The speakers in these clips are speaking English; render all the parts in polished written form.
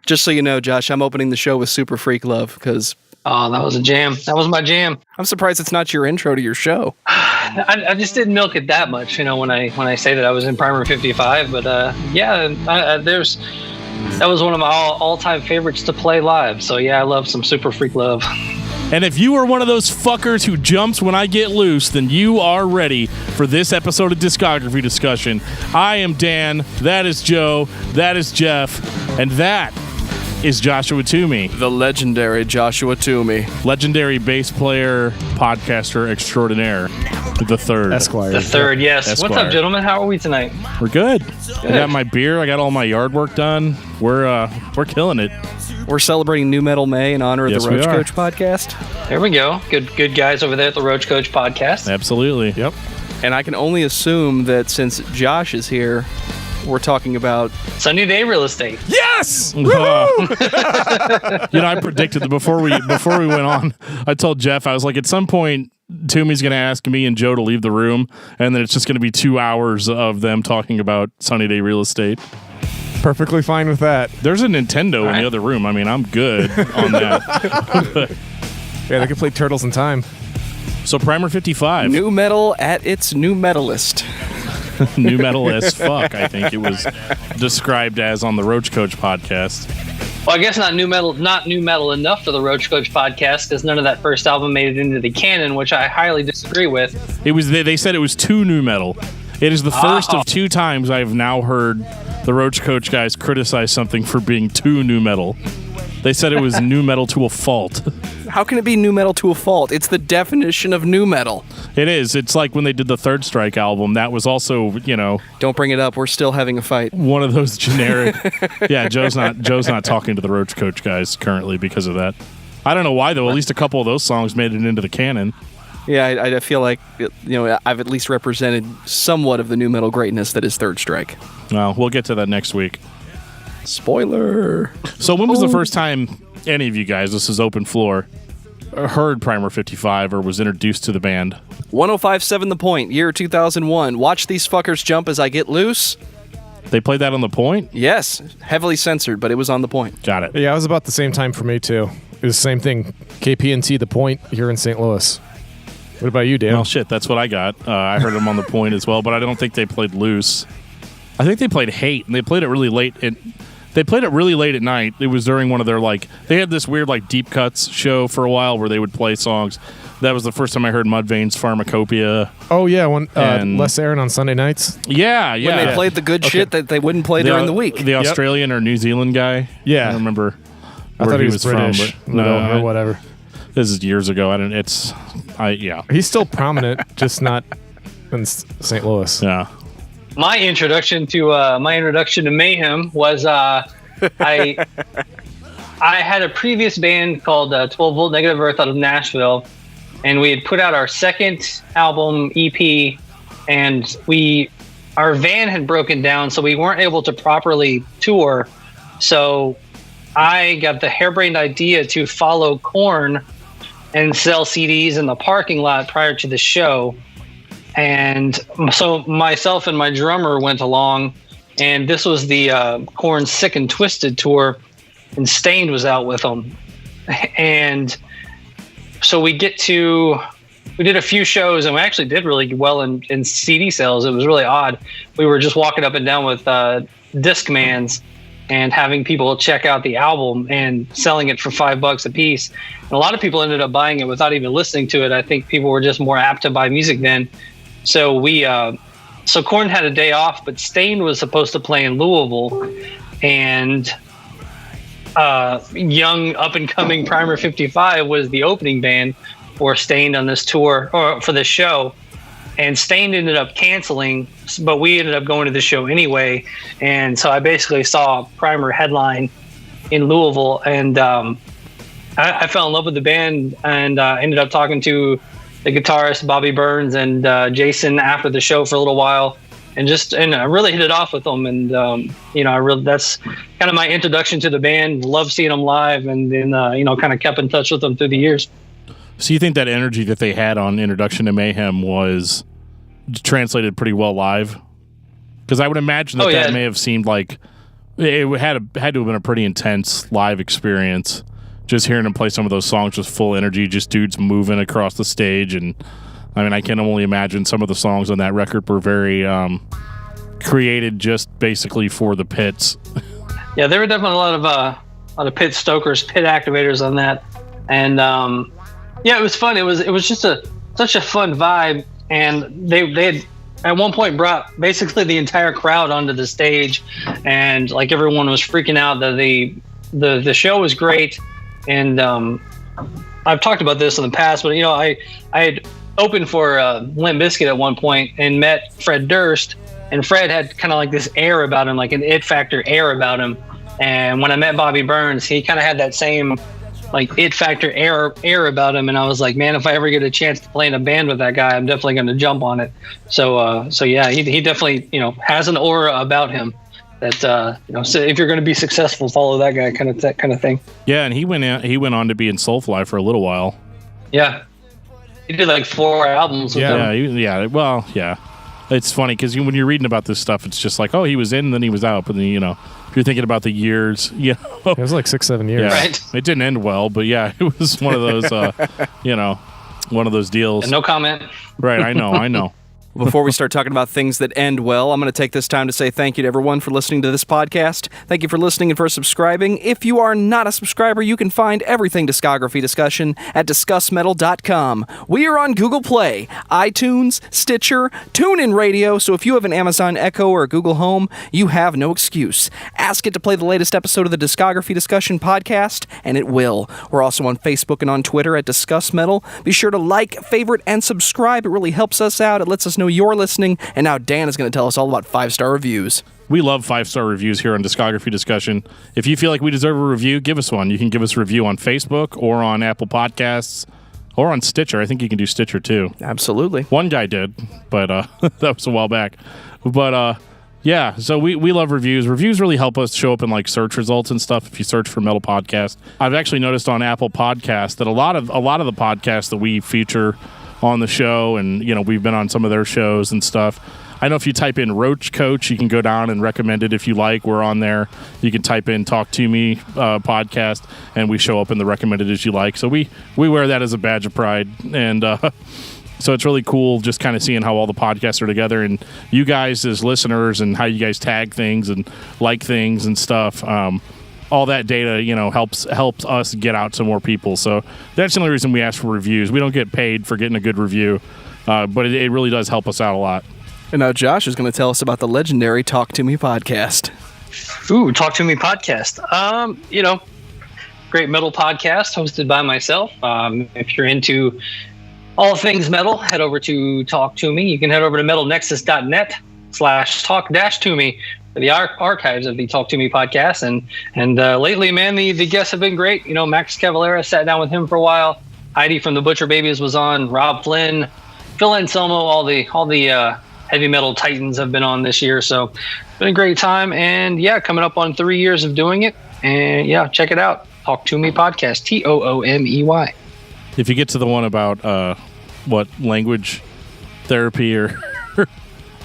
Just so you know, Josh, I'm opening the show with Super Freak Love because... Oh, that was a jam. That was my jam. I'm surprised it's not your intro to your show. I just didn't milk it that much, when I say that I was in Primer 55. But that was one of my all-time favorites to play live. So yeah, I love some Super Freak Love. And if you are one of those fuckers who jumps when I get loose, then you are ready for this episode of Discography Discussion. I am Dan, that is Joe, that is Jeff, and that is Joshua Toomey. The legendary Joshua Toomey. Legendary bass player, podcaster extraordinaire. The third. Esquire. The third, yes. Esquire. What's up, gentlemen? How are we tonight? We're good. I got my beer. I got all my yard work done. We're killing it. We're celebrating New Metal May in honor of Yes, the Roach we are. Coach podcast. There we go. Good guys over there at the Roach Coach podcast. Absolutely. Yep. And I can only assume that since Josh is here, we're talking about Sunny Day Real Estate. Yes! I predicted that before we went on. I told Jeff, I was like, at some point, Toomey's going to ask me and Joe to leave the room, and then it's just going to be 2 hours of them talking about Sunny Day Real Estate. Perfectly fine with that. There's a Nintendo in the other room. I mean, I'm good on that. Yeah, they can play Turtles in Time. So Primer 55. New Metal at its new metalist. New metal as fuck, I think it was described as on the Roach Coach podcast. Well, I guess not new metal enough for the Roach Coach podcast because none of that first album made it into the canon, which I highly disagree with. It was they said it was too new metal. It is the first of 2 times I've now heard the Roach Coach guys criticize something for being too new metal. They said it was new metal to a fault. How can it be new metal to a fault? It's the definition of new metal. It is. It's like when they did the Third Strike album. That was also, Don't bring it up. We're still having a fight. one of those generic. Yeah, Joe's not talking to the Roach Coach guys currently because of that. I don't know why though. At least a couple of those songs made it into the canon. Yeah, I feel like I've at least represented somewhat of the new metal greatness that is Third Strike. Well, we'll get to that next week. Spoiler. So when was the first time any of you guys, this is open floor, heard Primer 55 or was introduced to the band? 105.7 The Point, year 2001. Watch these fuckers jump as I get loose. They played that on The Point? Yes, heavily censored, but it was on The Point. Got it. Yeah, it was about the same time for me, too. It was the same thing. KPNT, The Point, here in St. Louis. What about you, Dan? Well, shit, that's what I got. I heard them on The Point as well, but I don't think they played Loose. I think they played Hate, and they played it really late. They played it really late at night. It was during one of their, they had this weird, Deep Cuts show for a while where they would play songs. That was the first time I heard Mudvayne's Pharmacopoeia. Oh, yeah, Les Aaron on Sunday nights. Yeah. When they played the good shit that they wouldn't play during the week. The Australian or New Zealand guy. Yeah. I don't remember I where thought he was from. British. But no, or whatever. This is years ago. He's still prominent, just not in St. Louis. Yeah. My introduction to Mayhem was I had a previous band called 12 Volt Negative Earth out of Nashville, and we had put out our second album EP, and our van had broken down, so we weren't able to properly tour. So I got the harebrained idea to follow Korn and sell CDs in the parking lot prior to the show. And so myself and my drummer went along, and this was the Korn Sick and Twisted tour, and Stained was out with them. And so we did a few shows, and we actually did really well in CD sales. It was really odd. We were just walking up and down with Discmans and having people check out the album and selling it for $5 a piece. And a lot of people ended up buying it without even listening to it. I think people were just more apt to buy music then. So so Korn had a day off, but Stained was supposed to play in Louisville, and young up-and-coming Primer 55 was the opening band for Stained on this tour, or for this show. And Stained ended up canceling, but we ended up going to the show anyway. And so I basically saw Primer headline in Louisville, and I fell in love with the band, and ended up talking to the guitarist Bobby Burns and Jason after the show for a little while, and I really hit it off with them. And that's kind of my introduction to the band. Love seeing them live, and then kind of kept in touch with them through the years. So you think that energy that they had on Introduction to Mayhem was translated pretty well live? Because I would imagine that may have seemed like it had to have been a pretty intense live experience. Just hearing him play some of those songs with full energy, just dudes moving across the stage. And I mean, I can only imagine some of the songs on that record were very created just basically for the pits. Yeah, there were definitely a lot of pit stokers, pit activators on that. And yeah, it was fun. It was just such a fun vibe. And they had at one point brought basically the entire crowd onto the stage, and like everyone was freaking out that the show was great. And I've talked about this in the past, but I had opened for Limp Bizkit at one point and met Fred Durst, and Fred had kind of like this air about him, like an it factor air about him. And when I met Bobby Burns, he kind of had that same like it factor air about him. And I was like, man, if I ever get a chance to play in a band with that guy, I'm definitely going to jump on it. So yeah, he definitely, has an aura about him that, so if you're going to be successful, follow that guy kind of thing. Yeah. And he went on to be in Soulfly for a little while. Yeah. He did like 4 albums with them. Yeah. Well, yeah. It's funny because when you're reading about this stuff, it's just like, oh, he was in, and then he was out. But then, if you're thinking about the years, it was like 6-7 years. Yeah, right. It didn't end well, but yeah, it was one of those, one of those deals. And no comment. Right, I know. Before we start talking about things that end well, I'm going to take this time to say thank you to everyone for listening to this podcast. Thank you for listening and for subscribing. If you are not a subscriber, you can find everything Discography Discussion at discussmetal.com. We are on Google Play, iTunes, Stitcher, TuneIn Radio, so if you have an Amazon Echo or a Google Home, you have no excuse. Ask it to play the latest episode of the Discography Discussion podcast, and it will. We're also on Facebook and on Twitter at Discuss Metal. Be sure to like, favorite, and subscribe. It really helps us out. It lets us know you're listening, and now Dan is going to tell us all about 5-star reviews. We love 5-star reviews here on Discography Discussion. If you feel like we deserve a review, give us one. You can give us a review on Facebook or on Apple Podcasts or on Stitcher. I think you can do Stitcher too. Absolutely. One guy did, but that was a while back. But yeah, so we love reviews. Reviews really help us show up in like search results and stuff if you search for Metal Podcast. I've actually noticed on Apple Podcasts that a lot of the podcasts that we feature on the show, and we've been on some of their shows and stuff. I know if you type in Roach Coach, you can go down and recommend it if you like. We're on there. You can type in Talk Toomey Podcast, and we show up in the recommended as you like. So we wear that as a badge of pride, and so it's really cool just kind of seeing how all the podcasts are together, and you guys as listeners and how you guys tag things and like things and stuff. All that data, helps us get out to more people. So that's the only reason we ask for reviews. We don't get paid for getting a good review, but it really does help us out a lot. And now Josh is going to tell us about the legendary Talk Toomey Podcast. Ooh, Talk Toomey Podcast. Great metal podcast hosted by myself. If you're into all things metal, head over to Talk Toomey. You can head over to metalnexus.net/talk-toomey for the archives of the Talk Toomey podcast. And lately, man, the guests have been great. Max Cavalera, sat down with him for a while. Heidi from the Butcher Babies was on. Rob Flynn, Phil Anselmo, all the heavy metal titans have been on this year. So it's been a great time. And yeah, coming up on 3 years of doing it. And yeah, check it out. Talk Toomey Podcast, TOOMEY. If you get to the one about what language therapy or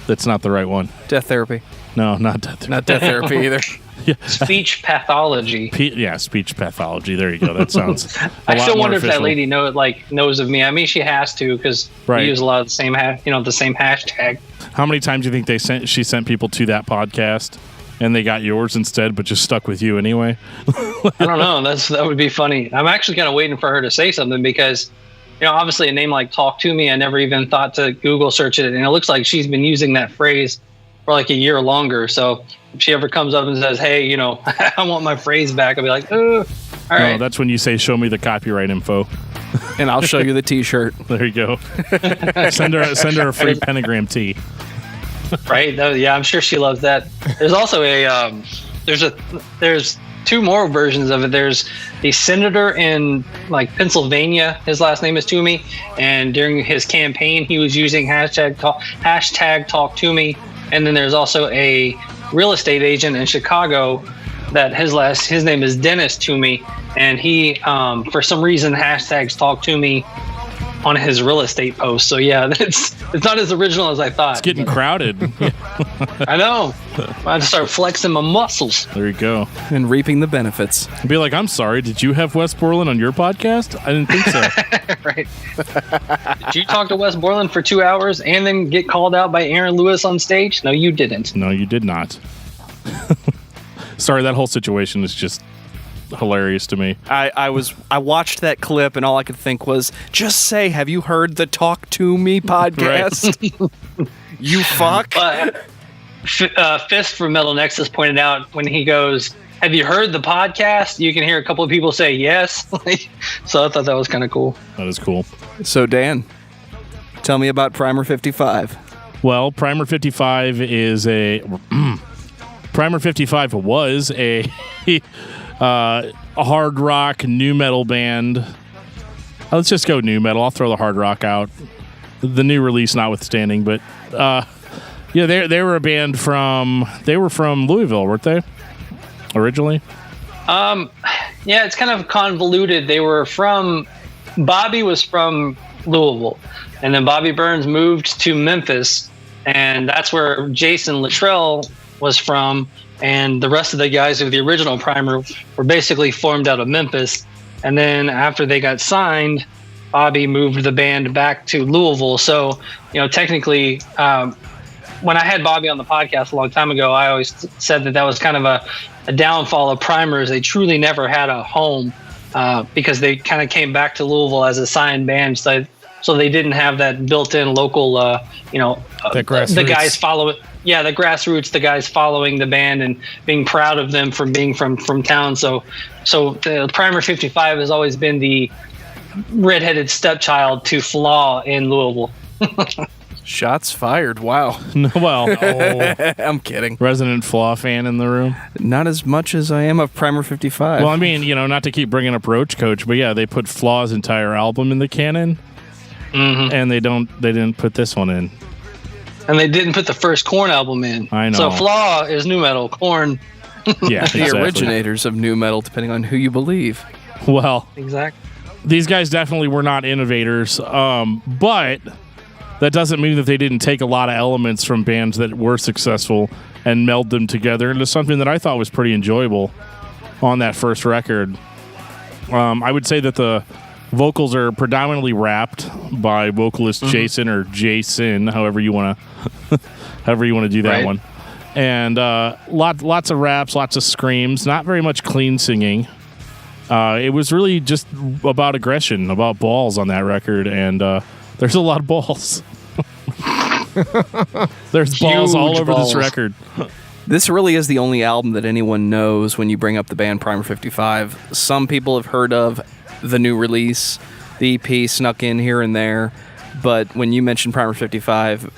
that's not the right one. Death therapy. No, not death therapy. Not death therapy either. Yeah. Speech pathology. Speech pathology. There you go. That sounds. I still wonder if that lady knows of me. I mean, she has to because we use a lot of the same the same hashtag. How many times do you think she sent people to that podcast and they got yours instead, but just stuck with you anyway? I don't know. That would be funny. I'm actually kind of waiting for her to say something because, obviously a name like Talk Toomey, I never even thought to Google search it, and it looks like she's been using that phrase for like a year longer. So if she ever comes up and says, hey, I want my phrase back, I'll be like, all right. No, that's when you say, show me the copyright info. And I'll show you the t-shirt. There you go. Send her a free pentagram tee. Right? Yeah, I'm sure she loves that. There's also there's 2 more versions of it. There's a senator in Pennsylvania. His last name is Toomey, and during his campaign, he was using hashtag Talk Toomey. And then there's also a real estate agent in Chicago that his name is Dennis Toomey, and he for some reason hashtags Talk Toomey on his real estate post. So yeah, it's not as original as I thought. It's getting crowded. I know. I have to start flexing my muscles. There you go. And reaping the benefits. Be like, I'm sorry, did you have Wes Borland on your podcast? I didn't think so. Right. Did you talk to Wes Borland for 2 hours and then get called out by Aaron Lewis on stage? No, you didn't. No, you did not. Sorry, that whole situation is just hilarious to me. I watched that clip and all I could think was, just say, have you heard the Talk Toomey podcast? You fuck. Fist from Metal Nexus pointed out when he goes, have you heard the podcast? You can hear a couple of people say yes. So I thought that was kind of cool. That is cool. So Dan, tell me about Primer 55. Well, Primer 55 is Primer 55 was a hard rock new metal band. Let's just go new metal. I'll throw the hard rock out, the new release notwithstanding. But yeah, they were a band from Louisville, weren't they? Originally. Yeah, it's kind of convoluted. Bobby was from Louisville, and then Bobby Burns moved to Memphis, and that's where Jason Luttrell was from. And the rest of the guys of the original Primer were basically formed out of Memphis. And then after they got signed, Bobby moved the band back to Louisville. So, technically, when I had Bobby on the podcast a long time ago, I always said that was kind of a downfall of Primers. They truly never had a home because they kind of came back to Louisville as a signed band. So they didn't have that built-in local, the guys follow it. Yeah, the grassroots, the guys following the band and being proud of them from being from town. So the Primer 55 has always been the redheaded stepchild to Flaw in Louisville. Shots fired. Wow. Well, I'm kidding. Resident Flaw fan in the room? Not as much as I am of Primer 55. Well, I mean, not to keep bringing up Roach Coach, but yeah, they put Flaw's entire album in the canon, and they didn't put this one in. And they didn't put the first Korn album in. I know. So Flaw is new metal. Korn. Yeah, the exactly. originators of new metal, depending on who you believe. Well, exactly. These guys definitely were not innovators, but that doesn't mean that they didn't take a lot of elements from bands that were successful and meld them together into something that I thought was pretty enjoyable on that first record. I would say that the vocals are predominantly rapped by vocalist Jason or Jason, however you want to do that one. And lots of raps, lots of screams, not very much clean singing. It was really just about aggression, about balls on that record, and there's a lot of balls. There's balls all over this record. This really is the only album that anyone knows when you bring up the band Primer 55. Some people have heard of the new release, the EP snuck in here and there, but when you mention Primer 55,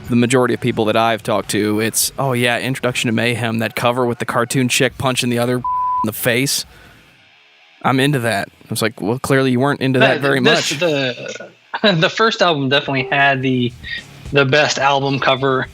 the majority of people that I've talked to, it's, oh yeah, Introduction to Mayhem, that cover with the cartoon chick punching the other in the face. I'm into that. I was like, well, clearly you weren't into that very much. The first album definitely had the best album cover.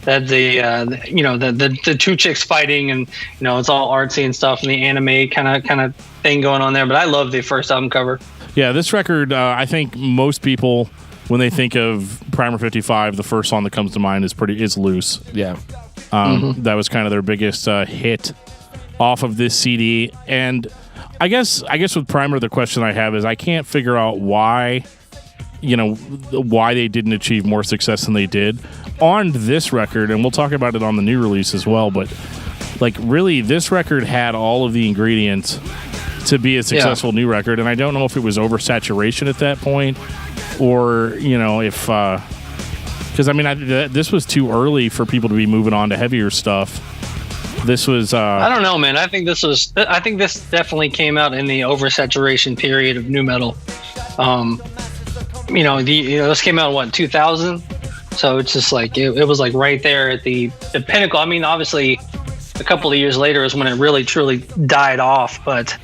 That the two chicks fighting, and it's all artsy and stuff, and the anime kind of thing going on there. But I love the first album cover. Yeah, this record, I think most people, when they think of Primer 55, the first song that comes to mind is Loose. Yeah, that was kind of their biggest hit off of this CD. And I guess with Primer, the question I have is I can't figure out why they didn't achieve more success than they did on this record, and we'll talk about it on the new release as well, but really this record had all of the ingredients to be a successful new record, and I don't know if it was oversaturation at that point or if because this was too early for people to be moving on to heavier stuff. This was I don't know, man. I think this definitely came out in the oversaturation period of new metal. This came out in 2000, so it's just like it was like right there at the pinnacle. I mean, obviously, a couple of years later is when it really truly died off. But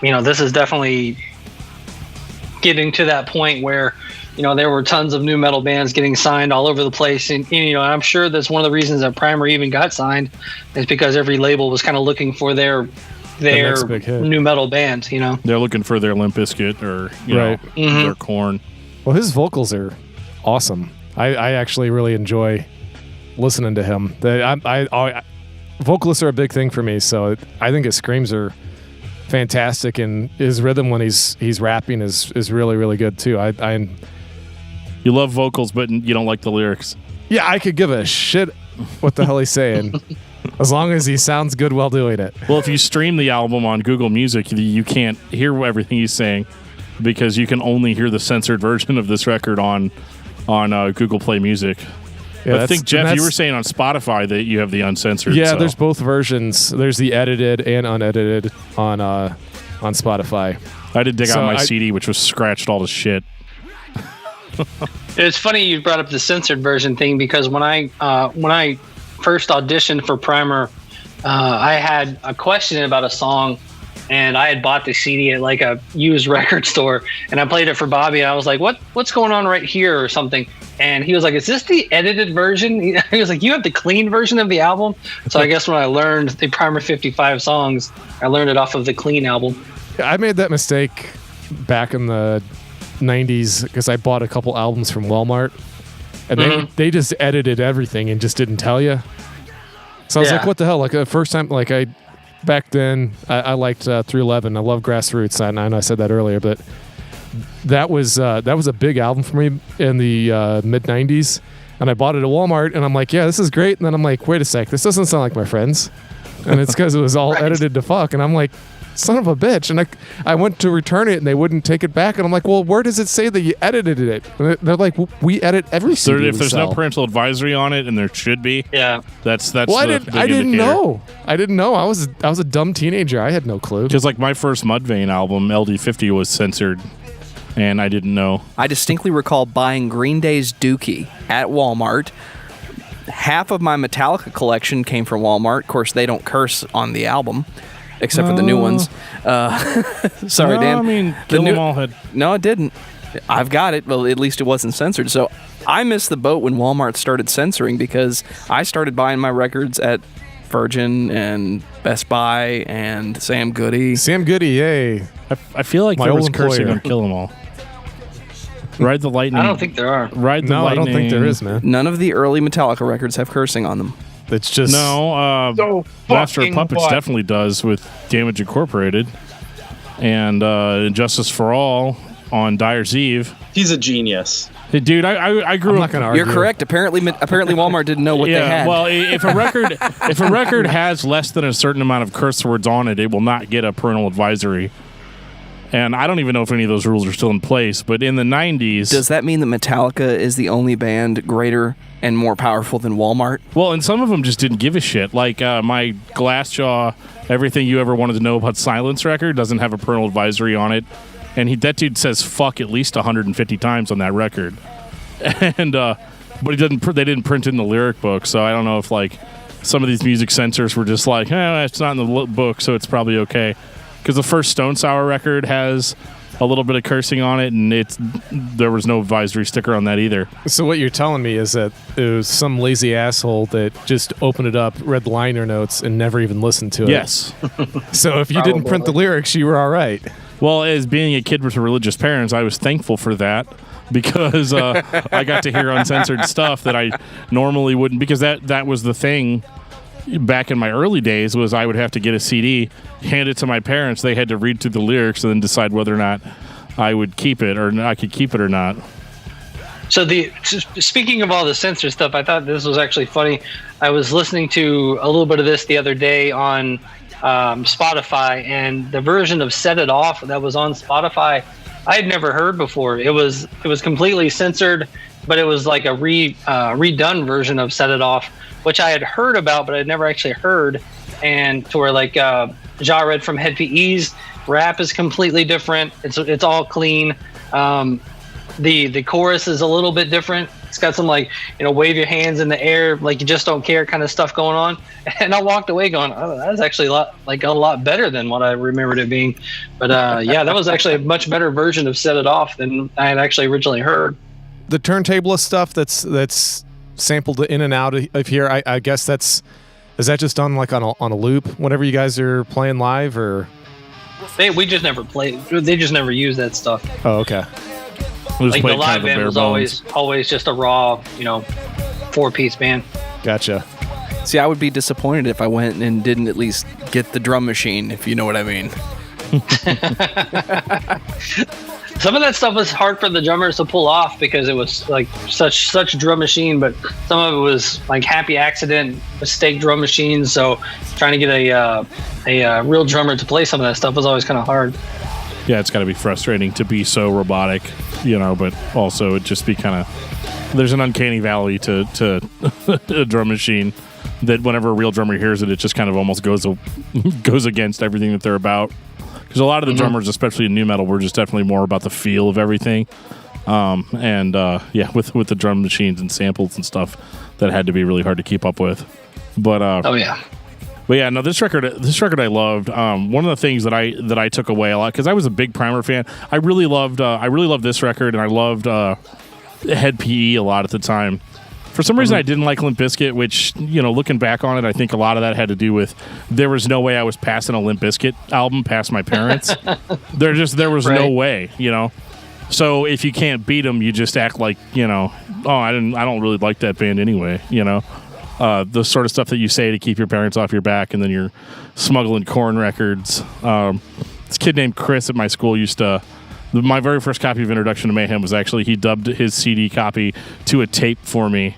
this is definitely getting to that point where there were tons of new metal bands getting signed all over the place, and I'm sure that's one of the reasons that Primer even got signed is because every label was kind of looking for their their next big hit. new metal band, you know. They're looking for their Limp Bizkit or you know their Korn. Well, his vocals are awesome. I actually really enjoy listening to him. Vocalists are a big thing for me, so I think his screams are fantastic, and his rhythm when he's rapping is really, really good too. You love vocals, but you don't like the lyrics. Yeah, I could give a shit what the hell he's saying, as long as he sounds good while doing it. Well, if you stream the album on Google Music, you can't hear everything he's saying because you can only hear the censored version of this record on Google Play Music. Yeah, I think, Jeff, you were saying on Spotify that you have the uncensored. Yeah, so. There's both versions. There's the edited and unedited on Spotify. I did dig out my CD, which was scratched all to shit. It's funny you brought up the censored version thing, because when I first auditioned for Primer, I had a question about a song, and I had bought the CD at like a used record store, and I played it for Bobby, and I was like, what's going on right here or something? And he was like, is this the edited version? He was like, you have the clean version of the album? So I guess when I learned the Primer 55 songs, I learned it off of the clean album. I made that mistake back in the 90s because I bought a couple albums from Walmart, and they just edited everything and just didn't tell you. So I was like, what the hell? Like the first time, back then, I liked 311. I love Grassroots. I know I said that earlier, but that was a big album for me in the mid 90s, and I bought it at Walmart, and I'm like, yeah, this is great. And then I'm like, wait a sec, this doesn't sound like My Friends, and it's because it was all edited to fuck. And I'm like, son of a bitch. And I went to return it, and they wouldn't take it back. And I'm like, well, where does it say that you edited it? And they're like, we edit every CD. If there's no parental advisory on it, and there should be, that's. Well, I didn't know. I didn't know. I was a dumb teenager. I had no clue. Because like my first Mudvayne album, LD50, was censored, and I didn't know. I distinctly recall buying Green Day's Dookie at Walmart. Half of my Metallica collection came from Walmart. Of course, they don't curse on the album, except for the new ones. Sorry, Dan. I mean, Kill 'Em All had... No, it didn't. I've got it. Well, at least it wasn't censored. So I missed the boat when Walmart started censoring, because I started buying my records at Virgin and Best Buy and Sam Goody. Sam Goody, yay. I feel like My there was old cursing employer. on Kill 'Em All. Ride the Lightning. I don't think there are. Ride the No, Lightning. I don't think there is, man. None of the early Metallica records have cursing on them. It's just No, Master of Puppets definitely does with Damage Incorporated, and Justice for All on Dyer's Eve. He's a genius. Hey, dude, I grew I'm up. not gonna argue. You're correct. Apparently Walmart didn't know what they had. Well, if a record has less than a certain amount of curse words on it, it will not get a parental advisory. And I don't even know if any of those rules are still in place. But in the 90s... Does that mean that Metallica is the only band greater and more powerful than Walmart? Well, and some of them just didn't give a shit. Like my Glassjaw, Everything You Ever Wanted to Know About Silence record doesn't have a parental advisory on it. And that dude says fuck at least 150 times on that record. And but they didn't print it in the lyric book. So I don't know if like some of these music censors were just like, it's not in the book, so it's probably okay. Because the first Stone Sour record has a little bit of cursing on it, and there was no advisory sticker on that either. So what you're telling me is that it was some lazy asshole that just opened it up, read the liner notes, and never even listened to it. Yes. So if you didn't print the lyrics, you were all right. Well, as being a kid with religious parents, I was thankful for that, because I got to hear uncensored stuff that I normally wouldn't, because that was the thing. Back in my early days, was I would have to get a CD, hand it to my parents. They had to read through the lyrics and then decide whether or not I would keep it or I could keep it or not. So speaking of all the censor stuff, I thought this was actually funny. I was listening to a little bit of this the other day on Spotify, and the version of Set It Off that was on Spotify, I had never heard before. It was completely censored, but it was like a redone version of Set It Off, which I had heard about, but I'd never actually heard. And to where like Ja Red from Head PE's rap is completely different. It's all clean. The chorus is a little bit different. It's got some like, wave your hands in the air like you just don't care kind of stuff going on. And I walked away going, oh, that's actually a lot better than what I remembered it being. But that was actually a much better version of Set It Off than I had actually originally heard. The turntablist stuff that's sampled in and out of here, I guess that's Is that just done like on a loop whenever you guys are playing live, or? We just never played. They just never use that stuff. Oh, okay. Like the live band was always just a raw, 4-piece band. Gotcha. See, I would be disappointed if I went and didn't at least get the drum machine, if you know what I mean. Some of that stuff was hard for the drummers to pull off because it was like such drum machine, but some of it was like happy accident, mistake drum machines. So trying to get a real drummer to play some of that stuff was always kind of hard. Yeah, it's got to be frustrating to be so robotic, but also it just be kind of, there's an uncanny valley to a drum machine that whenever a real drummer hears it, it just kind of almost goes against everything that they're about. Because a lot of the drummers, especially in nu metal, were just definitely more about the feel of everything. With the drum machines and samples and stuff, that had to be really hard to keep up with. But this record I loved. One of the things that I took away a lot, because I was a big Primer fan. I really loved this record, and I loved Head PE a lot at the time. For some reason, I didn't like Limp Bizkit, which, looking back on it, I think a lot of that had to do with there was no way I was passing a Limp Bizkit album past my parents. There was no way, So if you can't beat them, you just act like, I don't really like that band anyway, the sort of stuff that you say to keep your parents off your back, and then you're smuggling Korn records. This kid named Chris at my school used to. My very first copy of Introduction to Mayhem was actually, he dubbed his CD copy to a tape for me.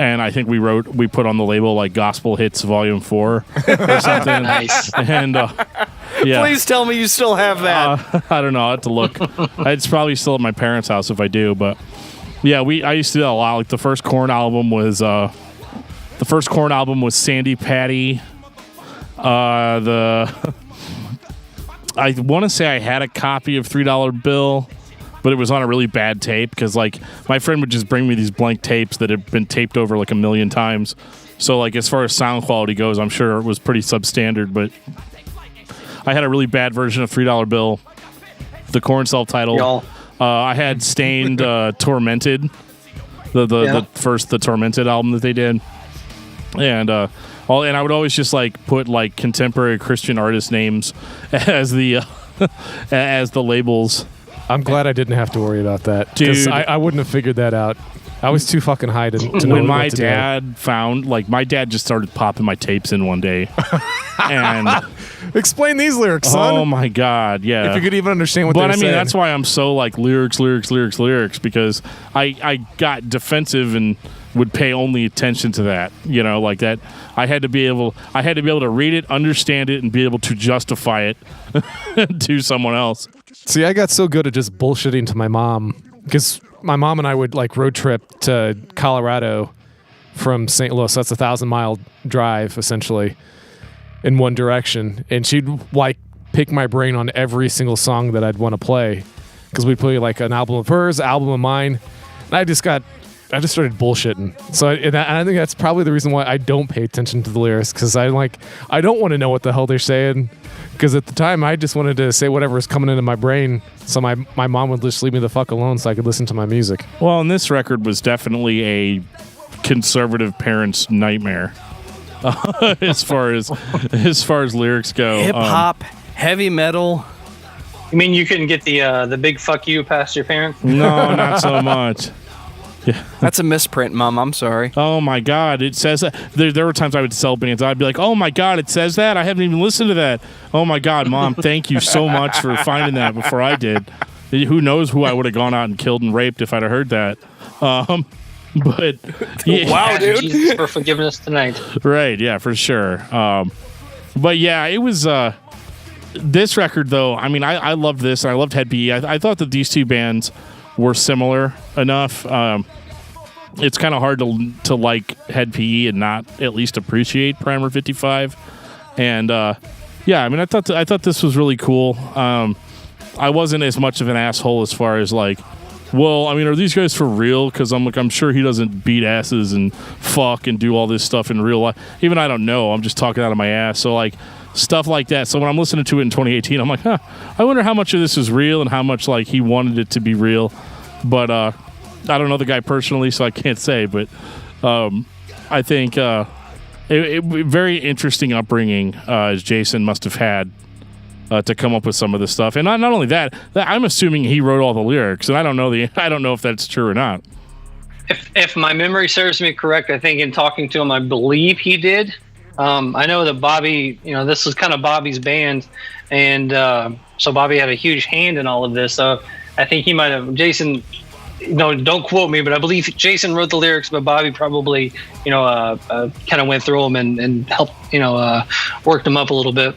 And I think we put on the label like Gospel Hits Volume 4 or something. Nice. And yeah. Please tell me you still have that. I don't know. I have to look. It's probably still at my parents' house if I do. But yeah, I used to do that a lot. Like the first Korn album was Sandy Patty. I want to say I had a copy of $3 Bill, but it was on a really bad tape because, like, my friend would just bring me these blank tapes that had been taped over like a million times. So, like, as far as sound quality goes, I'm sure it was pretty substandard, but I had a really bad version of $3 Bill, the Korn self-titled. I had Stained Tormented, the Tormented album that they did. And I would always just like put like contemporary Christian artist names as the as the labels. I'm glad I didn't have to worry about that, dude. I wouldn't have figured that out. I was too fucking high to know when my dad found, like, my dad just started popping my tapes in one day, and explain these lyrics, son. Oh my god, yeah. If you could even understand what they're saying. But I mean, that's why I'm so like lyrics, because I got defensive and would pay only attention to that, like that. I had to be able to read it, understand it, and be able to justify it to someone else. See, I got so good at just bullshitting to my mom, because my mom and I would like road trip to Colorado from St. Louis. That's a 1,000-mile drive essentially in one direction, and she'd like pick my brain on every single song that I'd want to play, because we'd play like an album of hers, album of mine, and I just started bullshitting. So I think that's probably the reason why I don't pay attention to the lyrics, because I don't want to know what the hell they're saying, because at the time I just wanted to say whatever was coming into my brain, so my mom would just leave me the fuck alone so I could listen to my music. Well, and this record was definitely a conservative parent's nightmare as far as lyrics go. Hip hop, heavy metal. You mean you couldn't get the big fuck you past your parents? No, not so much. Yeah. That's a misprint, Mom. I'm sorry. Oh my God! It says that. There were times I would sell bands. I'd be like, "Oh my God! It says that. I haven't even listened to that. Oh my God, Mom! Thank you so much for finding that before I did. Who knows who I would have gone out and killed and raped if I'd have heard that." But yeah. Wow, dude! Jesus for forgiving us tonight. Right? Yeah, for sure. But yeah, it was. This record, though. I mean, I loved this. I loved Head PE. I thought that these two bands were similar enough. It's kind of hard to like Head PE and not at least appreciate Primer 55. And yeah, I mean, I thought this was really cool. I wasn't as much of an asshole as far as like, well, I mean, are these guys for real? Because I'm sure he doesn't beat asses and fuck and do all this stuff in real life. Even I don't know. I'm just talking out of my ass. So like stuff like that. So when I'm listening to it in 2018, I'm like, I wonder how much of this is real and how much like he wanted it to be real. But I don't know the guy personally, so I can't say. But I think very interesting upbringing as Jason must have had to come up with some of this stuff. And not only that, I'm assuming he wrote all the lyrics, and I don't know if that's true or not. If my memory serves me correct, I think in talking to him, I believe he did. I know that Bobby, this was kind of Bobby's band, and so Bobby had a huge hand in all of this. So I think he might have, Jason, don't quote me, but I believe Jason wrote the lyrics, but Bobby probably, kind of went through them and helped, worked them up a little bit.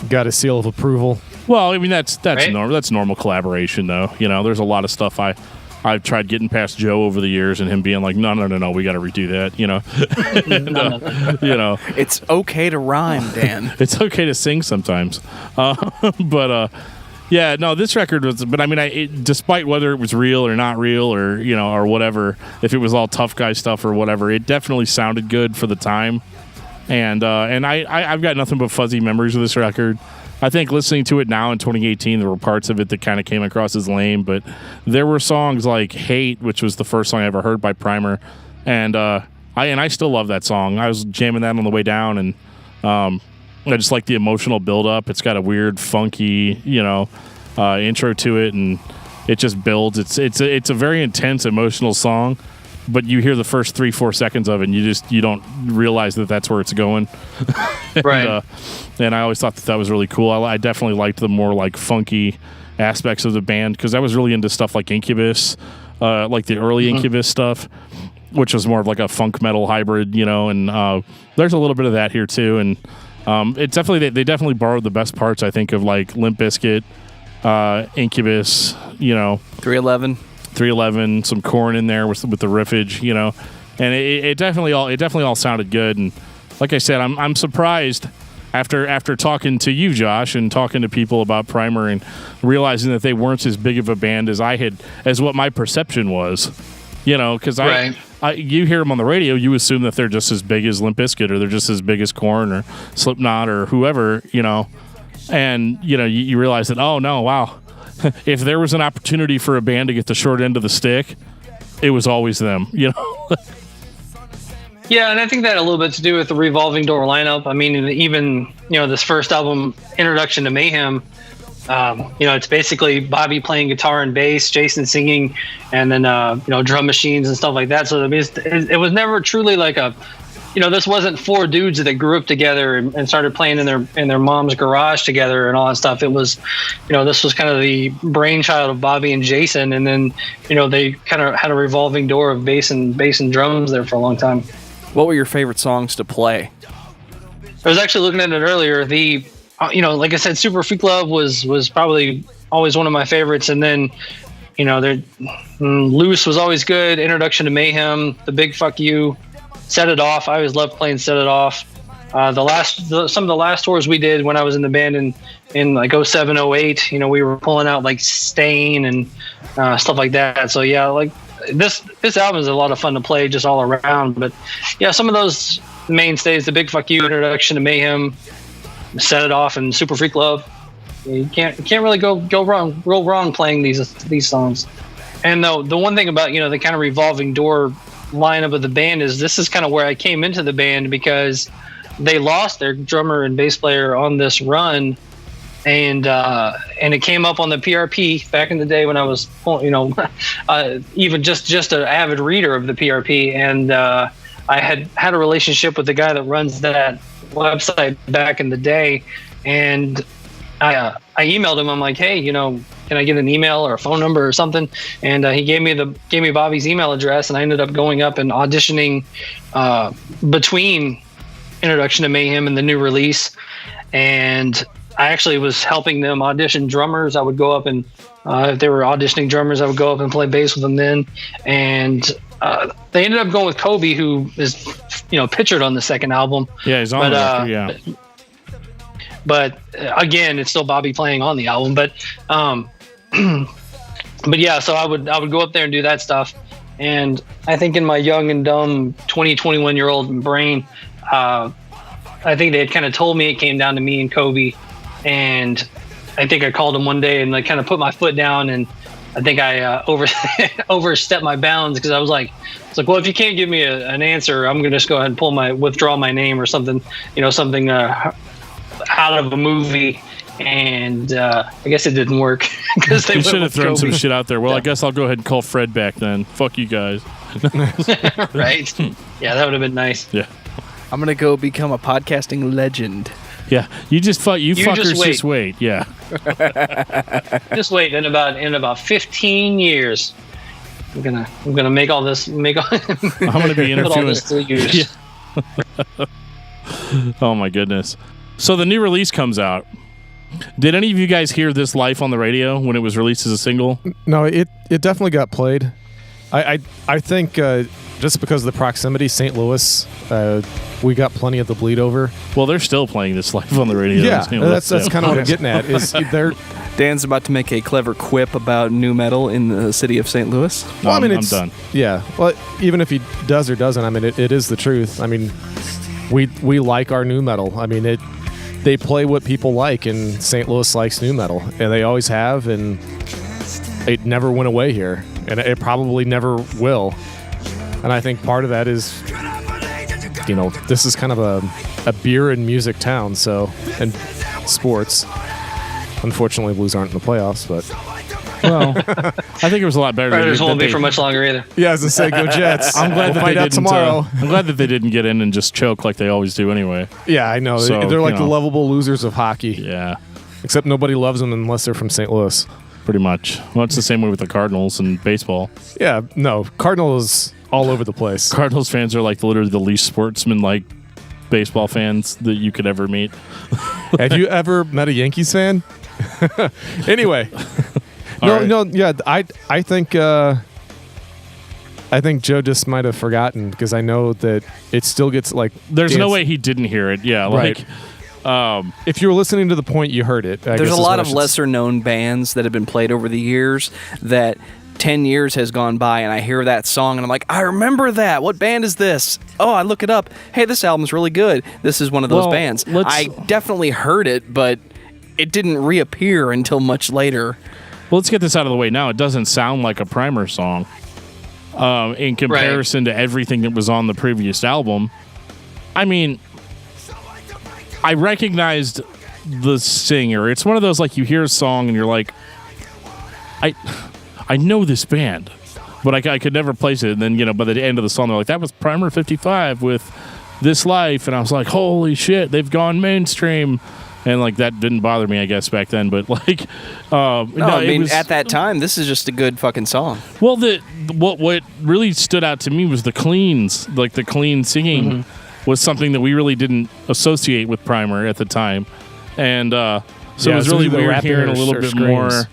Got a seal of approval. Well, I mean, that's right? normal. That's normal collaboration, though. There's a lot of stuff I've tried getting past Joe over the years, and him being like, no, we got to redo that. And, it's okay to rhyme, Dan. It's okay to sing sometimes. Yeah, no, this record was, but I mean, despite whether it was real or not real or, or whatever, if it was all tough guy stuff or whatever, it definitely sounded good for the time. And I've got nothing but fuzzy memories of this record. I think listening to it now in 2018, there were parts of it that kind of came across as lame, but there were songs like Hate, which was the first song I ever heard by Primer. And I still love that song. I was jamming that on the way down, and I just like the emotional build-up. It's got a weird, funky, intro to it, and it just builds. It's a very intense, emotional song, but you hear the first 3-4 seconds of it, and you don't realize that that's where it's going. Right. And I always thought that was really cool. I definitely liked the more like funky aspects of the band, because I was really into stuff like Incubus, like the early Incubus stuff, which was more of like a funk metal hybrid, and there's a little bit of that here too. And it's definitely, they definitely borrowed the best parts, I think, of like Limp Bizkit, Incubus, 311, some Korn in there with the riffage, and it definitely all sounded good. And like I said, I'm surprised after talking to you, Josh, and talking to people about Primer and realizing that they weren't as big of a band as what my perception was, because right. You hear them on the radio, you assume that they're just as big as Limp Bizkit, or they're just as big as Korn or Slipknot or whoever, and you realize that, oh no, wow, if there was an opportunity for a band to get the short end of the stick, it was always them, Yeah, and I think that had a little bit to do with the revolving door lineup. I mean, even this first album, Introduction to Mayhem, it's basically Bobby playing guitar and bass, Jason singing, and then drum machines and stuff like that. So I mean, it was never truly like a, this wasn't four dudes that grew up together and started playing in their mom's garage together and all that stuff. It was, this was kind of the brainchild of Bobby and Jason, and then they kind of had a revolving door of bass and drums there for a long time. What were your favorite songs to play? I was actually looking at it earlier. The, like I said, Super Freak Love was probably always one of my favorites. And then, Loose was always good. Introduction to Mayhem, The Big Fuck You, Set It Off. I always loved playing Set It Off. Some of the last tours we did when I was in the band in like 07, 08, we were pulling out like Stain and stuff like that. So yeah, like this album is a lot of fun to play just all around. But yeah, some of those mainstays, The Big Fuck You, Introduction to Mayhem, Set It Off, and Super Freak Love. You can't really go wrong playing these songs. And the one thing about the kind of revolving door lineup of the band is this is kind of where I came into the band, because they lost their drummer and bass player on this run, and it came up on the PRP back in the day when I was even just an avid reader of the PRP, and I had a relationship with the guy that runs that website back in the day, and I emailed him. I'm like, hey, can I get an email or a phone number or something? And he gave me Bobby's email address, and I ended up going up and auditioning between Introduction to Mayhem and the new release. And I actually was helping them audition drummers. I would go up and if they were auditioning drummers, I would go up and play bass with them then. And they ended up going with Kobe, who is pictured on the second album. Yeah, he's on the record, yeah. But again, it's still Bobby playing on the album. But yeah, so I would go up there and do that stuff. And I think in my young and dumb 21-year-old brain, I think they had kind of told me it came down to me and Kobe. And I think I called him one day and like kind of put my foot down and I think I overstepped my bounds because I was like, well, if you can't give me an answer, I'm gonna just go ahead and withdraw my name or something, something out of a movie. And I guess it didn't work because they should have thrown Kobe. some shit out there. Well, I guess I'll go ahead and call Fred back then. Fuck you guys. Right? Yeah, that would have been nice. Yeah. I'm gonna go become a podcasting legend. Yeah, you fuckers just wait. Yeah. Just wait. In about 15 years, I'm gonna make all this. I'm gonna be interviewing. all this to use. Yeah. Oh my goodness! So the new release comes out. Did any of you guys hear this live on the radio when it was released as a single? No, it definitely got played. I think just because of the proximity, St. Louis, we got plenty of the bleed over. Well, they're still playing this live on the radio. Yeah, that's kind of what I'm getting at. Is they're Dan's about to make a clever quip about nu metal in the city of St. Louis. Well, I'm done. Yeah. Well, even if he does or doesn't, I mean, it is the truth. I mean, we like our nu metal. I mean, they play what people like, and St. Louis likes nu metal, and they always have, and it never went away here, and it probably never will. And I think part of that is, this is kind of a beer and music town, and sports. Unfortunately, Blues aren't in the playoffs, but well, I think it was a lot better. Riders won't be for much longer either. Yeah, I was gonna say, go Jets. I'm glad that find they out didn't. Tomorrow. I'm glad that they didn't get in and just choke like they always do anyway. Yeah, I know. So, they're like the lovable losers of hockey. Yeah. Except nobody loves them unless they're from St. Louis. Pretty much. Well, it's the same way with the Cardinals and baseball. Yeah, no. Cardinals all over the place. Cardinals fans are like literally the least sportsman-like baseball fans that you could ever meet. Have you ever met a Yankees fan? Anyway. Yeah. I think Joe just might have forgotten because I know that it still gets like. There's no way he didn't hear it. Yeah, right. If you were listening to the point, you heard it. There's a lot of lesser-known bands that have been played over the years that 10 years has gone by, and I hear that song, and I'm like, I remember that. What band is this? Oh, I look it up. Hey, this album's really good. This is one of those bands. I definitely heard it, but it didn't reappear until much later. Well, let's get this out of the way now. It doesn't sound like a Primer song in comparison to everything that was on the previous album. I mean, I recognized the singer. It's one of those, like, you hear a song and you're like, I know this band, but I could never place it. And then, by the end of the song, they're like, that was Primer 55 with This Life. And I was like, holy shit, they've gone mainstream. And, like, that didn't bother me, I guess, back then. But, like, at that time, this is just a good fucking song. Well, what really stood out to me was the cleans. Like, the clean singing was something that we really didn't associate with Primer at the time. And so it was really weird hearing a little bit more.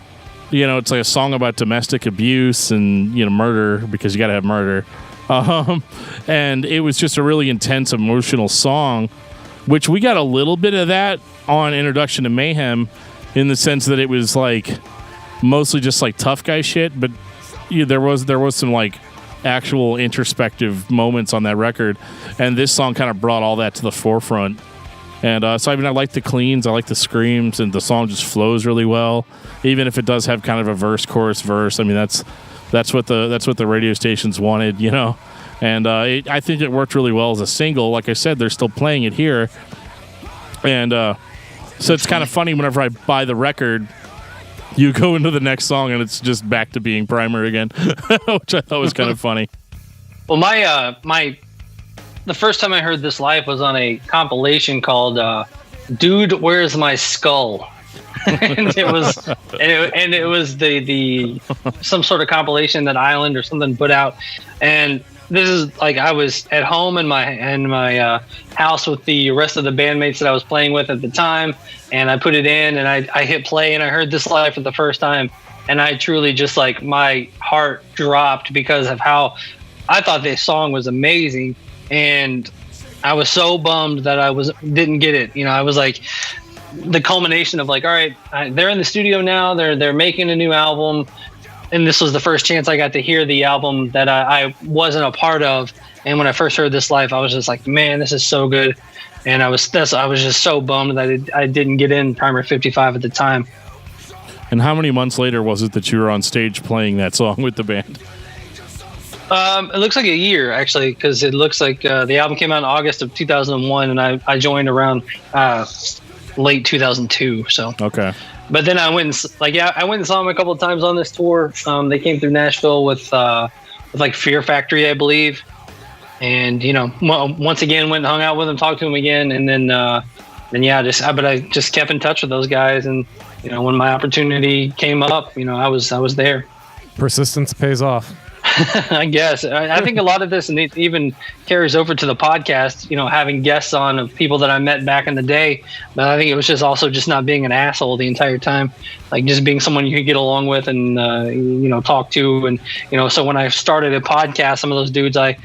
It's like a song about domestic abuse and, murder, because you got to have murder. And it was just a really intense, emotional song, which we got a little bit of that on Introduction to Mayhem, in the sense that it was like mostly just like tough guy shit, but there was some like actual introspective moments on that record, and this song kind of brought all that to the forefront. And so I like the cleans, I like the screams, and the song just flows really well, even if it does have kind of a verse, chorus, verse. I mean, that's what the radio stations wanted, And I think it worked really well as a single. Like I said, they're still playing it here, and so it's kind of funny whenever I buy the record, you go into the next song and it's just back to being Primer again, which I thought was kind of funny. Well, the first time I heard this live was on a compilation called "Dude, Where's My Skull," and it was the some sort of compilation that Island or something put out, and this is like I was at home in my house with the rest of the bandmates that I was playing with at the time, and I put it in and I hit play and I heard this live for the first time, and I truly just like my heart dropped because of how I thought this song was amazing, and I was so bummed that I didn't get it. I was like the culmination of like, all right, they're in the studio now, they're making a new album. And this was the first chance I got to hear the album that I wasn't a part of. And when I first heard this live, I was just like, man, this is so good. And I was just so bummed that I didn't get in Primer 55 at the time. And how many months later was it that you were on stage playing that song with the band? It looks like a year, actually, because it looks like the album came out in August of 2001, and I joined around late 2002. So Okay. But then I went and saw them a couple of times on this tour. They came through Nashville with like Fear Factory, I believe, and once again went and hung out with them, talked to them again, and then I just kept in touch with those guys, and when my opportunity came up, I was there. Persistence pays off. I guess. I think a lot of this, and it even carries over to the podcast, having guests on of people that I met back in the day. But I think it was just also just not being an asshole the entire time, like just being someone you could get along with and, talk to. And, so when I started a podcast, some of those dudes I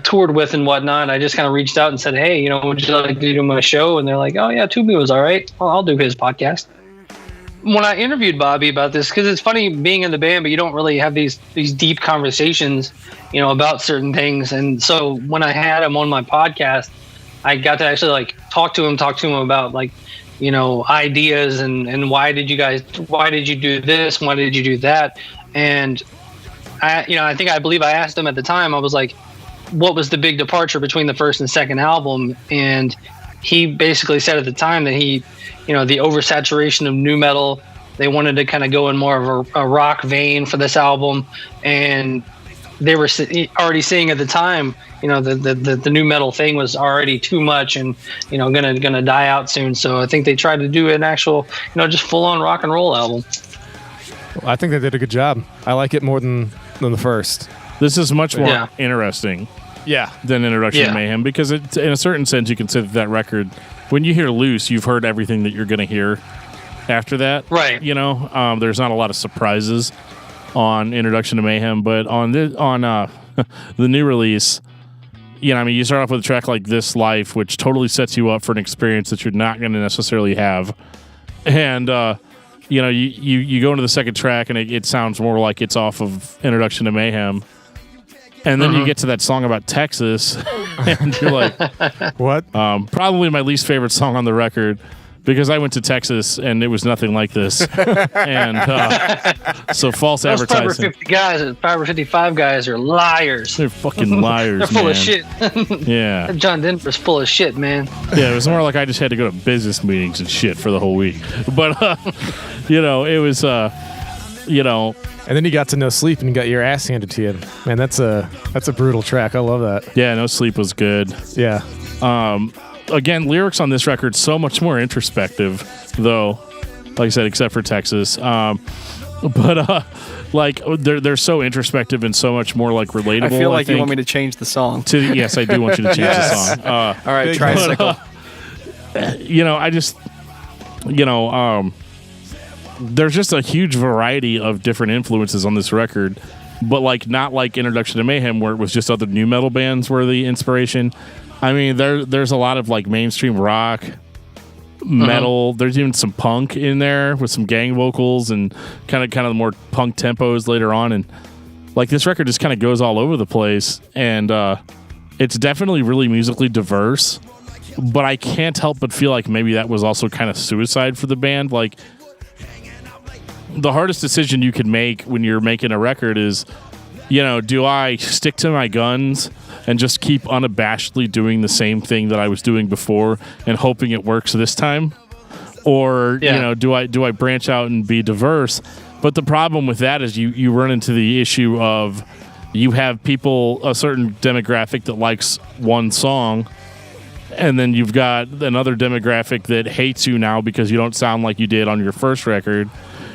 toured with and whatnot, I just kind of reached out and said, hey, would you like to do my show? And they're like, oh, yeah, Toomey was all right. Well, I'll do his podcast. When I interviewed Bobby about this, because it's funny being in the band, but you don't really have these deep conversations, about certain things. And so when I had him on my podcast, I got to actually talk to him about ideas and why did you do this? Why did you do that? And I believe I asked him at the time, I was like, what was the big departure between the first and second album? And he basically said at the time that the oversaturation of nu metal, they wanted to kind of go in more of a rock vein for this album, and they were already seeing at the time, the nu metal thing was already too much and gonna die out soon. So I think they tried to do an actual, just full on rock and roll album. Well, I think they did a good job. I like it more than the first. This is much more interesting. Yeah. Than Introduction to Mayhem, because in a certain sense you can say that record, when you hear Loose, you've heard everything that you're going to hear after that. Right. There's not a lot of surprises on Introduction to Mayhem, but on the new release, you start off with a track like This Life, which totally sets you up for an experience that you're not going to necessarily have. And, you go into the second track and it sounds more like it's off of Introduction to Mayhem. And then you get to that song about Texas, and you're like, what? Probably my least favorite song on the record, because I went to Texas and it was nothing like this. And so false those advertising. 555 guys are liars. They're fucking liars. They're full man. of shit. Yeah. John Denver's full of shit, man. Yeah, it was more like I just had to go to business meetings and shit for the whole week. But, it was, And then you got to No Sleep and you got your ass handed to you. Man, that's a brutal track. I love that. Yeah, No Sleep was good. Yeah. Again, lyrics on this record so much more introspective, though. Like I said, except for Texas. But they're so introspective and so much more relatable. I feel like you want me to change the song. Yes, I do want you to change the song. All right, Tricycle. I just, there's just a huge variety of different influences on this record, but not like Introduction to Mayhem, where it was just other nu metal bands were the inspiration. I mean, there's a lot of mainstream rock, metal. There's even some punk in there with some gang vocals and kind of the more punk tempos later on. And this record just kind of goes all over the place, and it's definitely really musically diverse. But I can't help but feel like maybe that was also kind of suicide for the band. The hardest decision you can make when you're making a record is, do I stick to my guns and just keep unabashedly doing the same thing that I was doing before and hoping it works this time? Or, do I branch out and be diverse? But the problem with that is you run into the issue of you have people, a certain demographic that likes one song, and then you've got another demographic that hates you now because you don't sound like you did on your first record.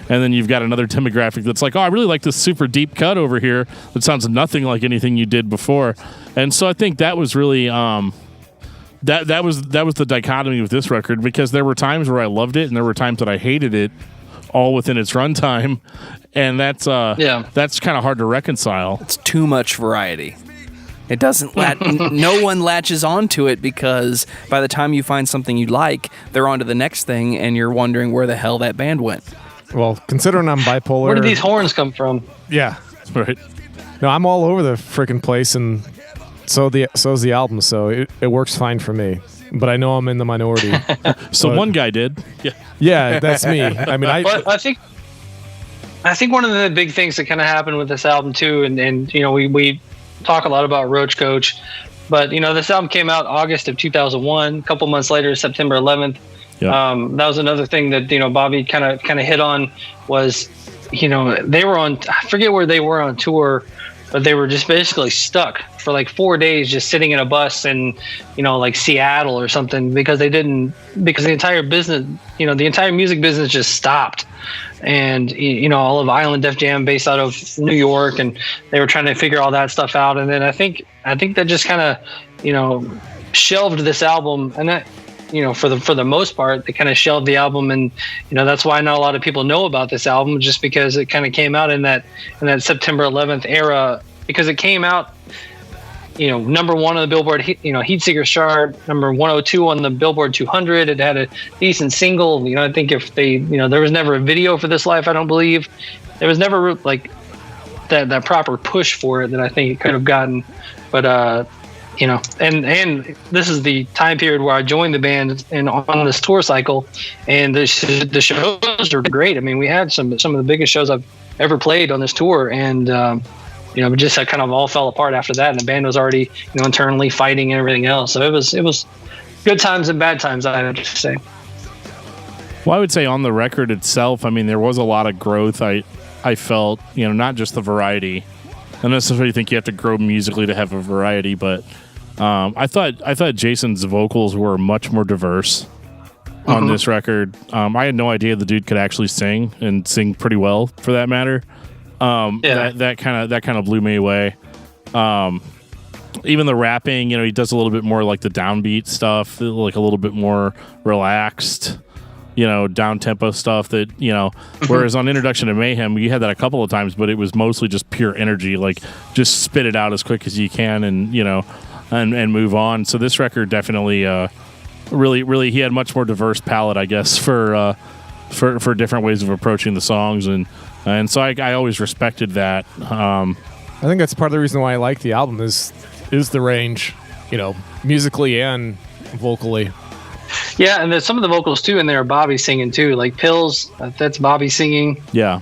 And then you've got another demographic that's like, oh, I really like this super deep cut over here that sounds nothing like anything you did before. And so I think that was really that was the dichotomy with this record, because there were times where I loved it and there were times that I hated it, all within its runtime, and that's kind of hard to reconcile. It's too much variety. It doesn't no one latches onto it, because by the time you find something you like, they're on to the next thing and you're wondering where the hell that band went. Well, considering I'm bipolar... Where did these horns come from? Yeah. Right. No, I'm all over the freaking place, and so is the album, so it works fine for me. But I know I'm in the minority. So one guy did. Yeah, that's me. I mean, I think I think one of the big things that kind of happened with this album too, and you know, we talk a lot about Roach Coach, but you know, this album came out August of 2001. A couple months later, September 11th. Yep. That was another thing that, you know, Bobby kind of hit on was, you know, they were on, I forget where they were on tour, but they were just basically stuck for like 4 days, just sitting in a bus in, you know, like Seattle or something, because the entire business, you know, the entire music business just stopped. And, you know, all of Island Def Jam based out of New York, and they were trying to figure all that stuff out. And then I think that just kind of, you know, shelved this album, and that, you know, for the most part, they kind of shelved the album. And, you know, that's why not a lot of people know about this album, just because it kind of came out in that September 11th era, because it came out, you know, number 1 on the Billboard, you know, Heatseekers chart, number 102 on the Billboard 200. It had a decent single. You know, I think if they, you know, there was never a video for This Life. I don't believe there was never like that proper push for it that I think it could have gotten. But, you know, and this is the time period where I joined the band and on this tour cycle, and the shows are great. I mean, we had some of the biggest shows I've ever played on this tour, and you know, just kind of all fell apart after that, and the band was already, you know, internally fighting and everything else. So it was good times and bad times, I would say. Well, I would say on the record itself, I mean, there was a lot of growth. I felt, you know, not just the variety. I don't necessarily think you have to grow musically to have a variety, but I thought Jason's vocals were much more diverse on this record. I had no idea the dude could actually sing, and sing pretty well for that matter. That kind of blew me away. Even the rapping, you know, he does a little bit more like the downbeat stuff, like a little bit more relaxed, you know, down tempo stuff that, you know, whereas on Introduction to Mayhem, you had that a couple of times, but it was mostly just pure energy, like just spit it out as quick as you can, and, you know, and move on. So this record definitely, really, he had much more diverse palette, I guess, for different ways of approaching the songs, and so I always respected that. I think that's part of the reason why I like the album is the range, you know, musically and vocally. Yeah, and there's some of the vocals too in there are Bobby singing too, like Pills, that's Bobby singing. Yeah.